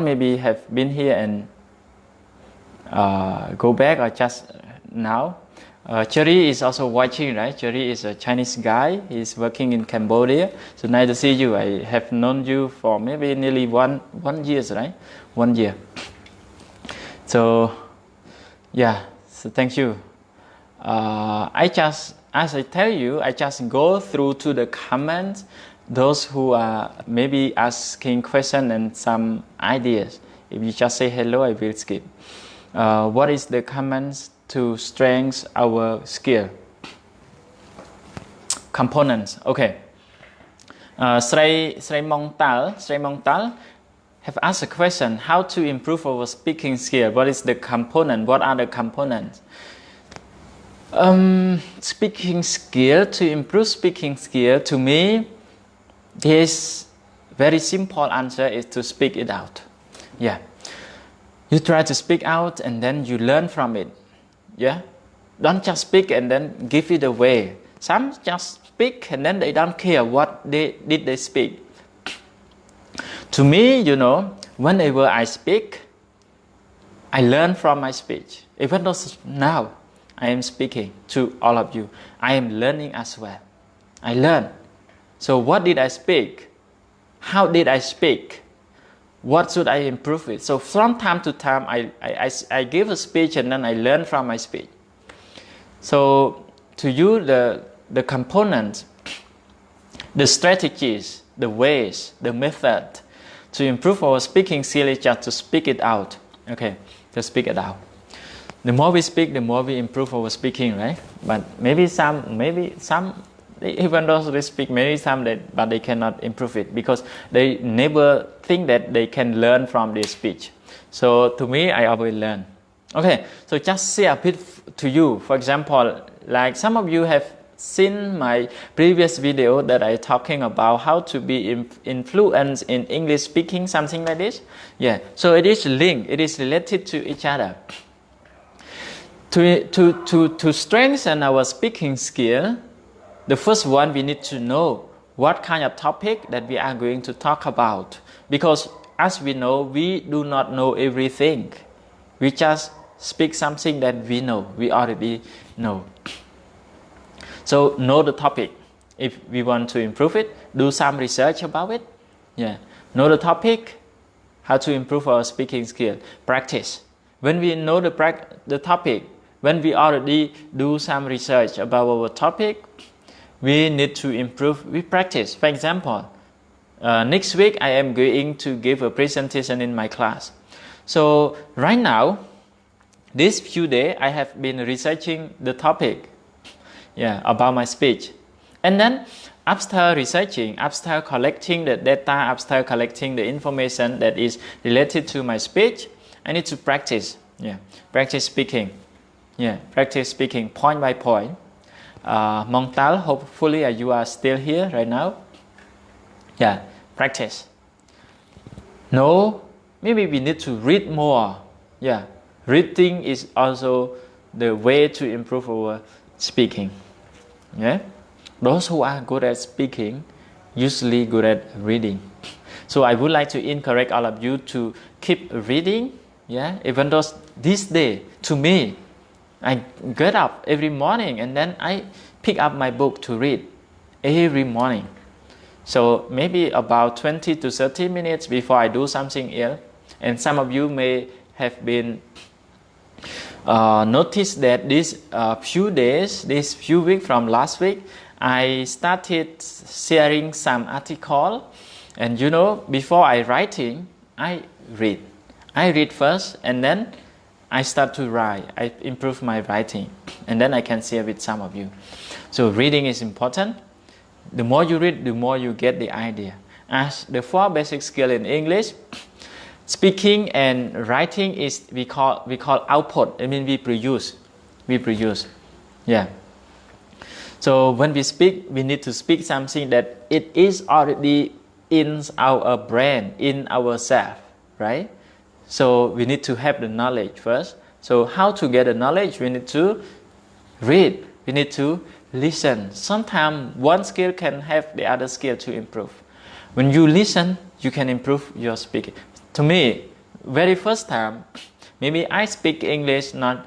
maybe have been here and go back, or just now. Cherry is also watching, right? Cherry is a Chinese guy. He's working in Cambodia. So nice to see you. I have known you for maybe nearly one year, right? 1 year. So, yeah. So thank you. As I tell you, I just go through to the comments. Those who are maybe asking questions and some ideas. If you just say hello, I will skip. What is the comments to strengthen our skill? Components. Okay. Srei Mongtal have asked a question: how to improve our speaking skill? What is the component? What are the components? Speaking skill, to improve speaking skill, to me, this very simple answer is to speak it out. Yeah. You try to speak out and then you learn from it. Yeah. Don't just speak and then give it away. Some just speak and then they don't care what they speak. To me, whenever I speak, I learn from my speech. Even though now I am speaking to all of you, I am learning as well. I learn. So what did I speak? How did I speak? What should I improve it? So from time to time, I give a speech and then I learn from my speech. So to you, the components, the strategies, the ways, the method to improve our speaking skill is just to speak it out. Okay, to speak it out. The more we speak, the more we improve our speaking, right? But maybe some, even though they speak many times, but they cannot improve it because they never think that they can learn from their speech. So to me, I always learn. Okay, so just say a bit to you. For example, like some of you have seen my previous video that I talking about how to be influenced in English speaking, something like this. Yeah, so it is linked, it is related to each other. To strengthen our speaking skill, the first one, we need to know what kind of topic that we are going to talk about. Because as we know, we do not know everything. We just speak something that we know, we already know. So know the topic. If we want to improve it, do some research about it. Yeah. Know the topic, how to improve our speaking skill. Practice. When we know the topic, when we already do some research about our topic, we need to improve, we practice. For example, next week I am going to give a presentation in my class. So right now, these few days I have been researching the topic, about my speech. And then after researching, after collecting the data, after collecting the information that is related to my speech, I need to practice. Practice speaking. Practice speaking point by point. Mongtal, hopefully you are still here right now. Practice. No, maybe we need to read more. Reading is also the way to improve our speaking. Those who are good at speaking usually good at reading. So I would like to encourage all of you to keep reading. Even though this day, to me, I get up every morning and then I pick up my book to read every morning. So maybe about 20 to 30 minutes before I do something else. And some of you may have been noticed that these few days, these few weeks from last week, I started sharing some article. And before I writing, I read. I read first and then I start to write. I improve my writing and then I can share with some of you. So reading is important. The more you read, the more you get the idea. As the 4 basic skills in English, speaking and writing is we call output. I mean we produce. So when we speak, we need to speak something that it is already in our brain, in ourselves, right? So we need to have the knowledge first. So how to get the knowledge? We need to read. We need to listen. Sometimes one skill can have the other skill to improve. When you listen, you can improve your speaking. To me, very first time, maybe I speak English not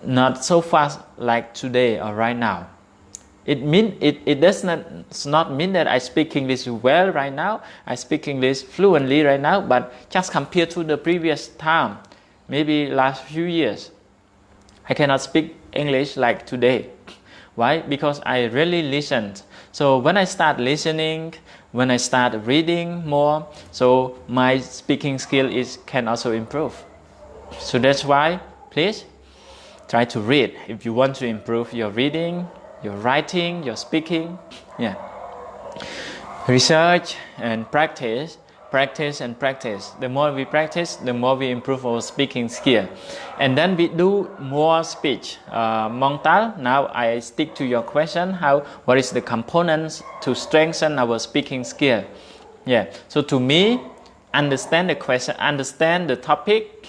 not so fast like today or right now. It does not mean that I speak English well right now. I speak English fluently right now, but just compared to the previous time, maybe last few years, I cannot speak English like today. Why? Because I really listened. So when I start listening, when I start reading more, so my speaking skill can also improve. So that's why, please try to read if you want to improve your reading, your writing, your speaking. Yeah. Research and practice and practice. The more we practice, the more we improve our speaking skill. And then we do more speech. Montal, now I stick to your question, what is the components to strengthen our speaking skill? Yeah. So to me, understand the question, understand the topic,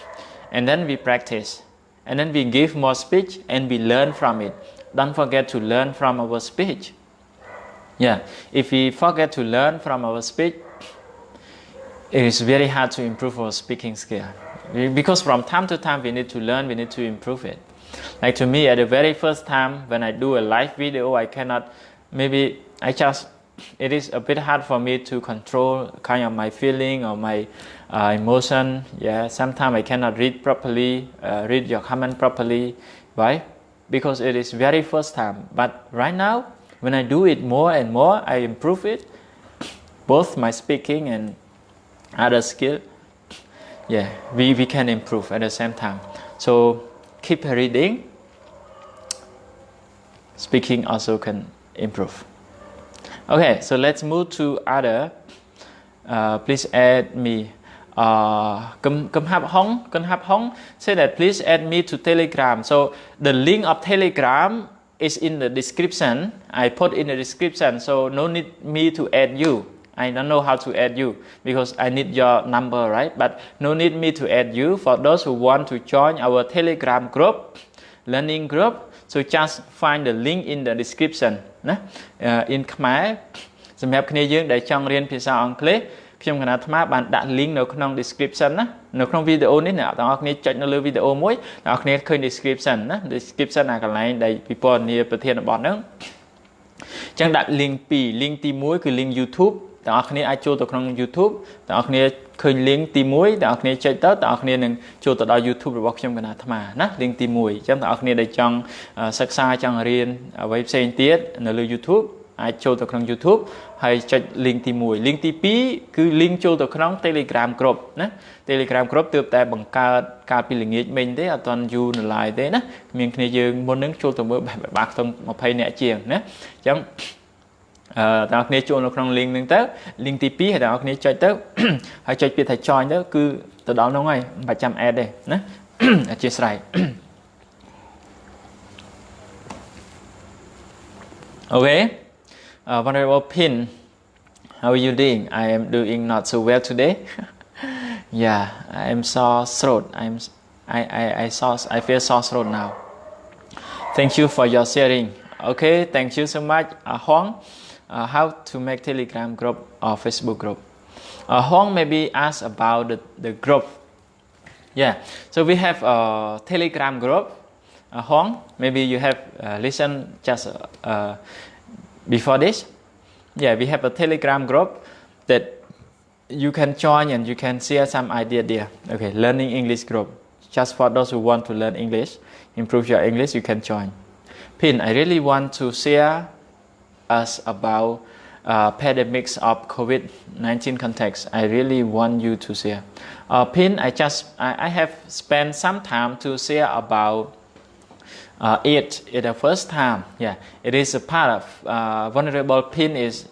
and then we practice. And then we give more speech and we learn from it. Don't forget to learn from our speech. Yeah, if we forget to learn from our speech, it is very hard to improve our speaking skill. Because from time to time we need to learn, we need to improve it. Like to me, at the very first time when I do a live video, it is a bit hard for me to control kind of my feeling or my emotion. Yeah, sometimes I cannot read properly, read your comment properly. Why? Because it is very first time. But right now, when I do it more and more, I improve it, both my speaking and other skill. Yeah, we can improve at the same time. So keep reading. Speaking also can improve. Okay, so let's move to other. Please add me. Kum Hap Hong say that please add me to Telegram. So the link of Telegram is in the description. I put in the description, so no need me to add you. I don't know how to add you because I need your number, right? But no need me to add you. For those who want to join our Telegram group, learning group, so just find the link in the description. In Khmer សម្រាប់គ្នាយើងដែលចង់រៀនភាសាអង់គ្លេសខ្ញុំកណាត់អាត្មាបានដាក់ link នៅក្នុង description ណានៅក្នុងវីដេអូនេះអ្នកទាំងអស់គ្នាចុចនៅលើវីដេអូមួយអ្នកនរគ្នាឃើញ description ណា description អាកន្លែងដែលពិពណ៌នាប្រធានបទហ្នឹងអញ្ចឹងដាក់ link 2 link ទី1គឺ link YouTube ទាំងអស់គ្នាអាចចូលទៅក្នុង YouTube ទាំងអស់គ្នាឃើញ link ទី1ទាំងអស់គ្នាចុចទៅទាំងអស់គ្នានឹងចូលទៅដល់ YouTube របស់ខ្ញុំកណាត់អាត្មាណា link ទី1អញ្ចឹងទាំងអស់គ្នាដែលចង់សិក្សាចង់រៀនអ្វីផ្សេងទៀតនៅលើ YouTube អាចចូលទៅក្នុង YouTube ហើយចុច link ទី1 link ទី2គឺ link ចូលទៅក្នុង Telegram group ណា Telegram group ទើបតែបង្កើតកាលពីល្ងាចមិញទេអត់ទាន់យូរនៅឡើយទេណាមានគ្នាយើងមុននឹងចូលទៅមើលបាក់ក្នុង20នាក់ជាងណាអញ្ចឹងទាំងអស់គ្នាចូលនៅក្នុង link ហ្នឹងទៅ link ទី2ហើយទាំងអស់គ្នាចុចទៅហើយចុចពាក្យថា join ទៅគឺទៅដល់ហ្នឹងហើយមិនបាច់ចាំ add ទេណាអធិស្ឋាន Okay. Honorable Pin, how are you doing? I am doing not so well today. Yeah, I am sore throat. I feel sore throat now. Thank you for your sharing. Okay, thank you so much, Hong. How to make Telegram group or Facebook group? Hong maybe ask about the group. Yeah, so we have a Telegram group. Hong, maybe you have listened just. Before this, yeah, we have a Telegram group that you can join and you can share some idea there. Okay, learning English group. Just for those who want to learn English, improve your English, you can join. Pin, I really want to share us about pandemics of COVID-19 context. I really want you to share. Pin, I have spent some time to share about it the first time. Yeah, it is a part of Vulnerable Pin is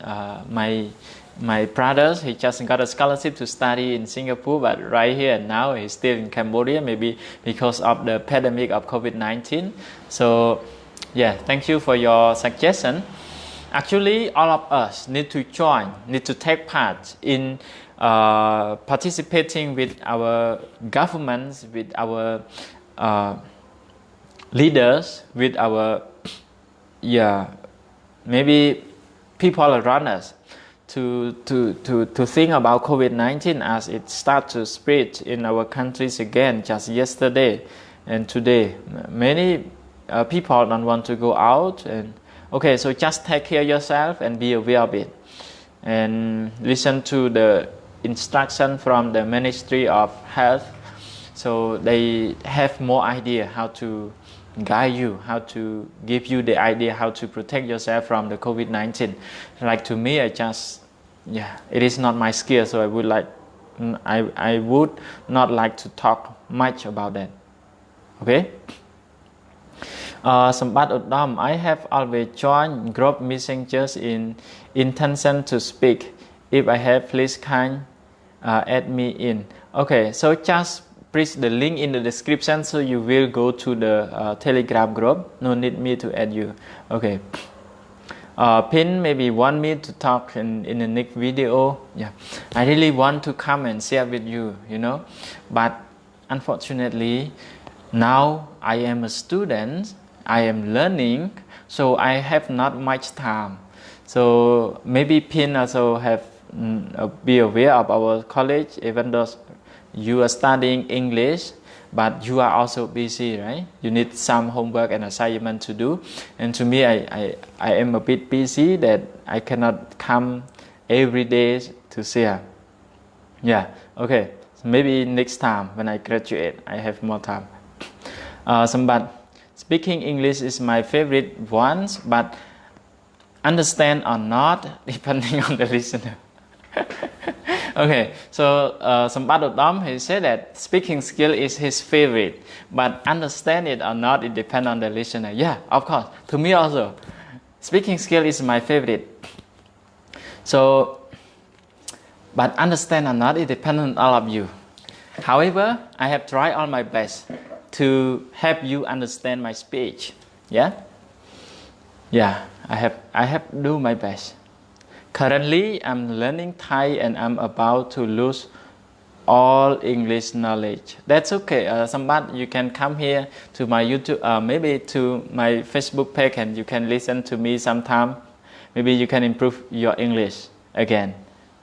my brother. He just got a scholarship to study in Singapore, but right here and now he's still in Cambodia, maybe because of the pandemic of COVID-19. So yeah, thank you for your suggestion. Actually, all of us need to join, need to take part in participating with our governments, with our leaders, with our maybe people around us to think about COVID-19 as it starts to spread in our countries again. Just yesterday, And today, many people don't want to go out. And okay, so just take care of yourself and be aware of it. And listen to the instruction from the Ministry of Health. So they have more idea how to guide you, how to give you the idea how to protect yourself from the COVID-19. Like to me, it is not my skill, so I would not like to talk much about that. Okay. Sambat Udam, I have always joined group messengers in intention to speak. If I have, please add me in. Okay, so just press the link in the description so you will go to the Telegram group. No need me to add you. Okay. Pin maybe want me to talk in the next video. Yeah, I really want to come and share with you, but unfortunately now I am a student, I am learning, so I have not much time. So maybe Pin also have be aware of our college, even though you are studying English, but you are also busy, right? You need some homework and assignment to do. And to me, I am a bit busy that I cannot come every day to share. Yeah, okay. So maybe next time when I graduate, I have more time. Sambat, speaking English is my favorite ones, but understand or not, depending on the listener. Okay, so Sambat Udam, he said that speaking skill is his favorite, but understand it or not, it depends on the listener. Yeah, of course. To me also, speaking skill is my favorite. So, but understand or not, it depends on all of you. However, I have tried all my best to help you understand my speech. Yeah, I have do my best. Currently, I'm learning Thai and I'm about to lose all English knowledge. That's okay. Somebody, you can come here to my YouTube, maybe to my Facebook page, and you can listen to me sometime. Maybe you can improve your English again,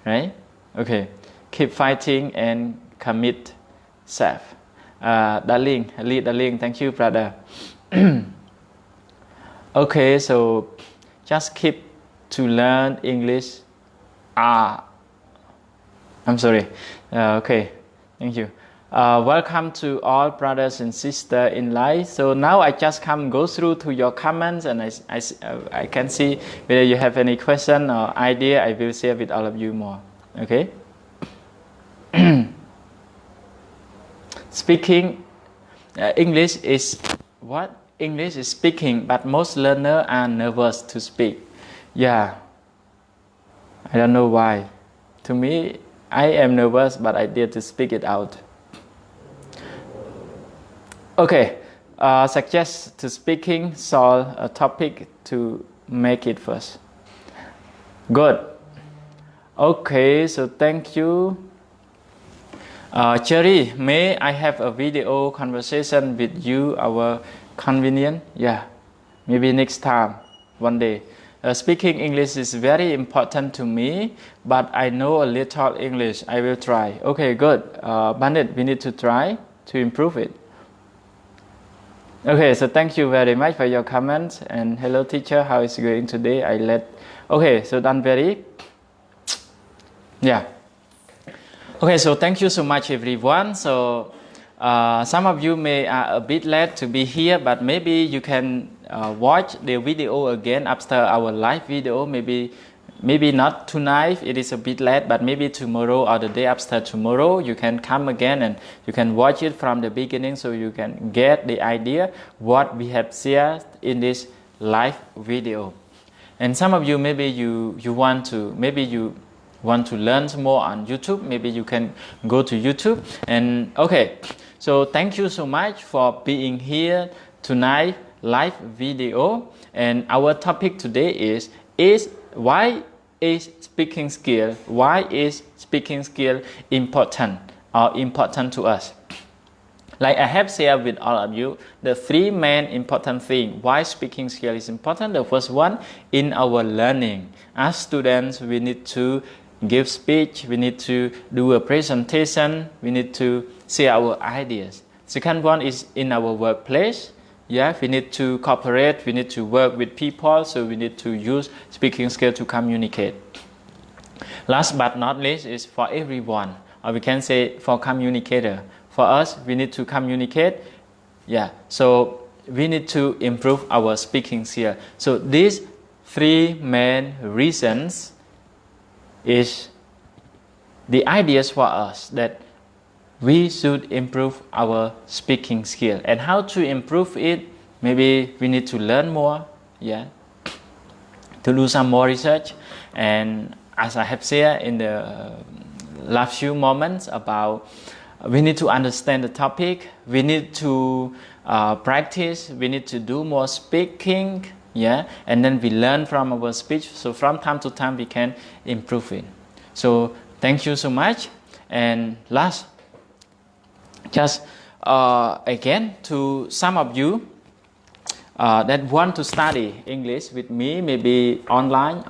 right? Okay. Keep fighting and commit self. Darling, thank you, brother. Okay, so just keep to learn English. I'm sorry. Okay, thank you. Welcome to all brothers and sisters in life. So now I just go through to your comments, and I can see whether you have any question or idea. I will share with all of you more. Okay. Speaking English is what? English is speaking, but most learners are nervous to speak. Yeah, I don't know why. To me, I am nervous, but I dare to speak it out. Okay, suggest to speaking, solve a topic to make it first. Good. Okay, so thank you. Cherry, may I have a video conversation with you, our convenient? Yeah, maybe next time, one day. Speaking English is very important to me, but I know a little English. I will try. Okay, good. Bandit, we need to try to improve it. Okay, so thank you very much for your comments. And hello, teacher. How is it going today? Okay, so done very. Yeah. Okay, so thank you so much, everyone. So some of you may are a bit late to be here, but maybe you can watch the video again after our live video. Maybe not tonight, it is a bit late, but maybe tomorrow or the day after tomorrow you can come again and you can watch it from the beginning, so you can get the idea what we have shared in this live video. And some of you, maybe you want to learn more on YouTube, maybe you can go to YouTube. And okay, so thank you so much for being here tonight live video. And our topic today is why is speaking skill important to us? Like I have shared with all of you the three main important things why speaking skill is important. The first one, in our learning as students, we need to give speech, we need to do a presentation, we need to share our ideas. Second one is in our workplace. Yeah, we need to cooperate, we need to work with people, so we need to use speaking skill to communicate. Last but not least is for everyone, or we can say for communicator. For us, we need to communicate. Yeah, so we need to improve our speaking skill. So these three main reasons is the ideas for us that we should improve our speaking skill. And how to improve it? Maybe we need to learn more, yeah, to do some more research. And as I have said in the last few moments about we need to understand the topic, we need to practice, we need to do more speaking, yeah, and then we learn from our speech. So from time to time we can improve it. So thank you so much. And last, just again to some of you that want to study English with me, maybe online,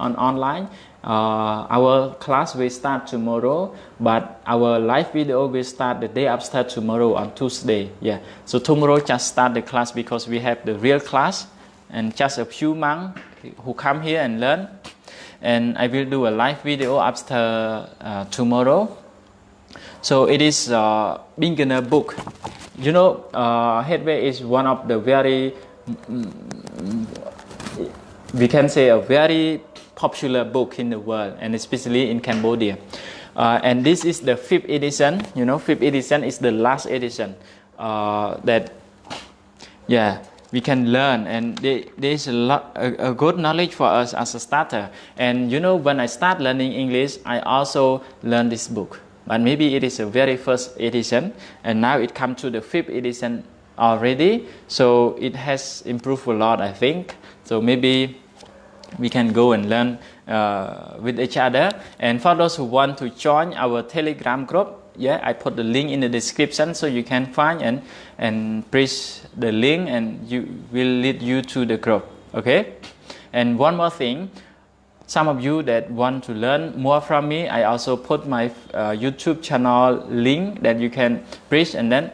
our class will start tomorrow, but our live video will start the day after tomorrow on Tuesday. Yeah, so tomorrow just start the class because we have the real class and just a few monks who come here and learn. And I will do a live video after tomorrow. So it is a beginner book. You know, Headway is one of the very, we can say a very popular book in the world, and especially in Cambodia. And this is the 5th edition. You know, 5th edition is the last edition that, yeah, we can learn, and there is a good knowledge for us as a starter. And you know, when I start learning English, I also learned this book. But maybe it is a very first edition, and now it comes to the 5th edition already. So it has improved a lot, I think. So maybe we can go and learn with each other. And for those who want to join our Telegram group, yeah, I put the link in the description so you can find and press the link, and you will lead you to the group. Okay. And one more thing, some of you that want to learn more from me, I also put my YouTube channel link that you can press, and then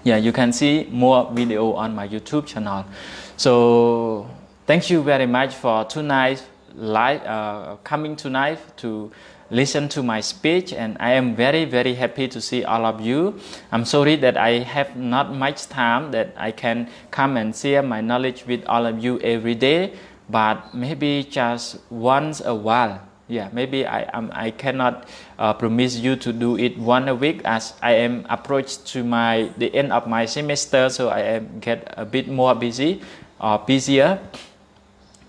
yeah, you can see more video on my YouTube channel. So thank you very much for tonight live coming tonight to listen to my speech, and I am very, very happy to see all of you. I'm sorry that I have not much time that I can come and share my knowledge with all of you every day, but maybe just once a while. Yeah, maybe I cannot promise you to do it once a week, as I am approached to the end of my semester, so I am get a bit more busy or busier.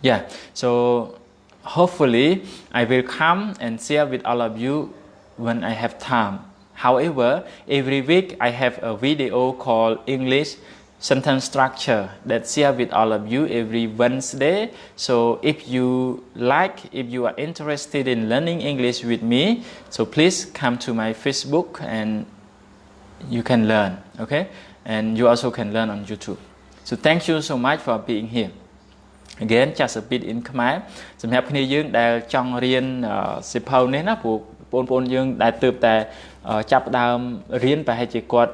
Yeah, so hopefully I will come and share with all of you when I have time. However, every week I have a video called English sentence structure that share with all of you every Wednesday. So if you like, if you are interested in learning English with me, so please come to my Facebook and you can learn, okay? And you also can learn on YouTube. So thank you so much for being here. Again, just a bit in Khmer. សម្រាប់គ្នាយើងដែលចង់រៀនសិភៅនេះណាព្រោះបងប្អូនយើងដែលទើបតែចាប់ផ្ដើមរៀនប្រហែលជាគាត់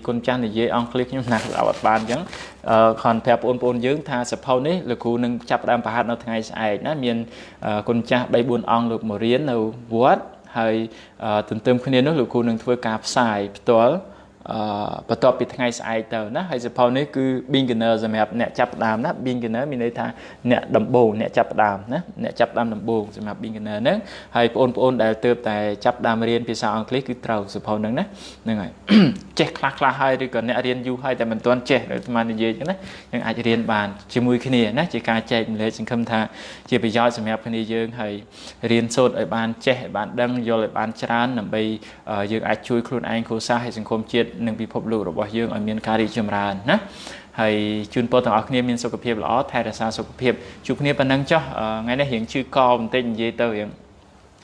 គុណចាស់និយាយអង់គ្លេសខ្ញុំណាស់អត់បានអញ្ចឹងខនប្រាប់បងប្អូនយើងថាសិភៅនេះលោកគ្រូនឹងចាប់ផ្ដើមប្រហាត់នៅថ្ងៃស្អែកណាមានគុណចាស់ 3-4 អង្គលោកមករៀននៅវត្តហើយទន្ទឹមគ្នានោះលោកគ្រូនឹងធ្វើការផ្សាយផ្ទាល់បន្ទាប់ពីថ្ងៃស្អែកទៅណាហើយសិភៅនេះគឺ beginner សម្រាប់អ្នកចាប់ផ្ដើមណា beginner មានន័យថាអ្នកដំបូងអ្នកចាប់ផ្ដើមណាអ្នកចាប់ផ្ដើមដំបូងសម្រាប់ beginner ហ្នឹងហើយបងប្អូនដែលទើបតែចាប់ផ្ដើមរៀនភាសាអង់គ្លេសគឺត្រូវសិភៅហ្នឹងណាហ្នឹងហើយ ចេះខ្លះហើយឬក៏អ្នករៀនយូរហើយតែមិនទាន់ចេះដូចស្មាននិយាយអញ្ចឹងណាយើងអាចរៀនបានជាមួយគ្នាណាជាការចែកម្លែកសង្ឃឹមថាជាប្រយោជន៍សម្រាប់គ្នាយើងហើយរៀនសូត្រឲ្យបានចេះឲ្យបានដឹងយល់ឲ្យបានច្រើនដើម្បីយើងអាចជួយខ្លួនឯងគ្រួសារហើយសង្គមជាតិនឹងពិភពលោករបស់យើងឲ្យមានការរីកចម្រើនណាហើយជូនពរទាំងអស់គ្នាមានសុខភាពល្អថែរក្សាសុខភាពជួបគ្នាប៉ុណ្ណឹងចុះថ្ងៃនេះរៀងឈឺកបន្តិចនិយាយទៅរៀង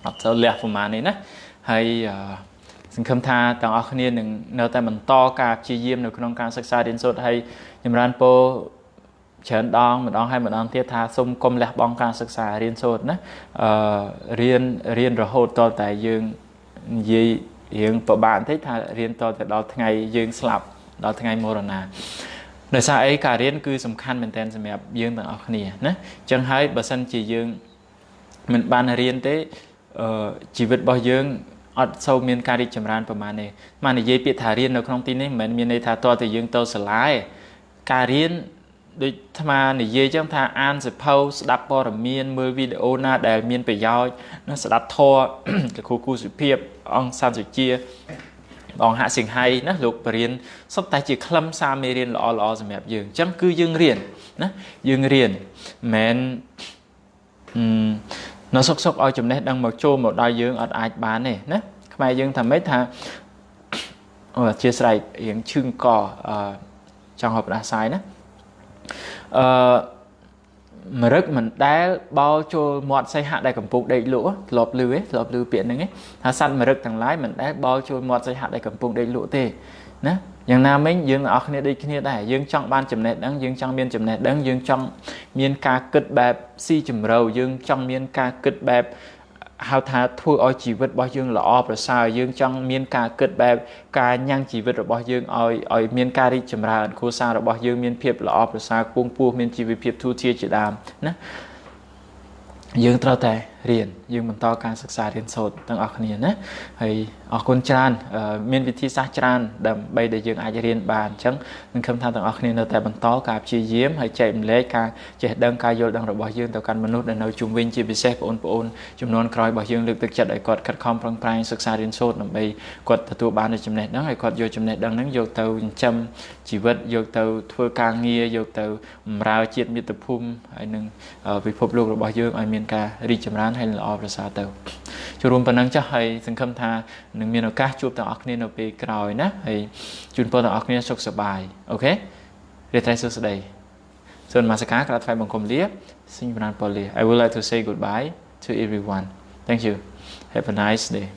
អត់ទៅលះប្រហែលនេះណាហើយសង្ឃឹមថាទាំងអស់គ្នានឹងនៅតែបន្តការព្យាយាមនៅក្នុងការសិក្សារៀនសូត្រហើយចម្រើនពរច្រើនដងម្ដងហើយម្ដងទៀតថាសូមកុំលះបង់ការសិក្សារៀនសូត្រណារៀនរហូតតតែយើងនិយាយរៀងពិបាកបន្តិចថារៀនតតែដល់ថ្ងៃយើងស្លាប់ ដល់ថ្ងៃមរណាដោយសារអីការរៀនគឺសំខាន់មែនទែនសម្រាប់យើងទាំងអស់គ្នាណាអញ្ចឹងហើយបើសិនជាយើងមិនបានរៀនទេជីវិតរបស់យើងអត់សូវមានការរីកចម្រើនប្រហែលទេមកនិយាយពាក្យថារៀននៅក្នុងទីនេះមិនមែនមានន័យថាតើតែយើងទៅសាលាទេការរៀនដូចអាត្មានិយាយចឹងថាអានសៀវភៅស្ដាប់ព័ត៌មានមើលវីដេអូណាដែលមានប្រយោជន៍ណាស្ដាប់ធម៌លោកគ្រូគូសុភាពអង្គសានសុជាបងហាក់សិង្ហៃណាលោកបរិញ្ញាសុទ្ធតែជាខ្លឹមសារមេរៀនល្អៗសម្រាប់យើងអញ្ចឹងគឺយើងរៀនណាយើងរៀនមិននៅសុកឲ្យចំណេះដឹងមកចូលមកដល់យើងអត់អាចបានទេណាខ្មែរយើងថាម៉េចថាអធិស្ឋានរៀងឈឹងកចង់ហៅផ្ដាសាយណាមរឹកមិនដែលបោចូលមាត់សីហៈដែលកំពុងដេកលក់ធ្លាប់លឺពាក្យហ្នឹងថាសត្វមរឹកទាំងឡាយមិនដែលបោចូលមាត់សីហៈដែលកំពុងដេកលក់ទេណាយ៉ាងណាមិញយើងទាំងអស់គ្នាដូចគ្នាដែរយើងចង់បានចំណេះដឹងយើងចង់មានចំណេះដឹងយើងចង់មានការគិតបែបស៊ីជម្រៅយើងចង់មានការគិតបែបហៅថាធ្វើឲ្យជីវិតរបស់យើងល្អប្រសើរយើងចង់មានការគិតបែបការញ៉ាំងជីវិតរបស់យើងឲ្យមានការរីកចម្រើនគ្រួសាររបស់យើងមានភាពល្អប្រសើរគង់ពោះមានជីវភាពទូធាជាដើមណាយើងត្រូវតែរៀនយើងបន្តការសិក្សារៀនសូត្រទាំងអស់គ្នាណាហើយអរគុណច្រើនមានវិធីសាស្ត្រច្រើនដើម្បីដែលយើងអាចរៀនបានអញ្ចឹងនឹងខំថាទាំងអស់គ្នានៅតែបន្តការព្យាយាមហើយចែករំលែកការចេះដឹងការយល់ដឹងរបស់យើងទៅកាន់មនុស្សដែលនៅជុំវិញជាពិសេសបងប្អូនចំនួនក្រោយរបស់យើងលើកទឹកចិត្តឲ្យគាត់ខិតខំប្រឹងប្រែងសិក្សារៀនសូត្រដើម្បីគាត់ទទួលបាននូវចំណេះដឹងហើយគាត់យកចំណេះដឹងហ្នឹងយកទៅចិញ្ចឹមជីវិតយកទៅធ្វើការងារបម្រើជាតិមាតុភូមិហើយនឹងពិភពលោករបស់យើងឲ្យមានការរីកចម្រើនហើយល្អប្រសើរទៅចូលរួមប៉ុណ្ណឹងចាស់ហើយសង្ឃឹមថានឹងមានឱកាសជួបទាំងអស់គ្នានៅពេលក្រោយណាហើយជូនពរទាំងអស់គ្នាសុខសប្បាយអូខេរីត្រៃសួស្តីសូមនមស្ការក្រាបថ្វាយបង្គំលាសិញបណ្ណាពលលា I would like to say goodbye to everyone thank you have a nice day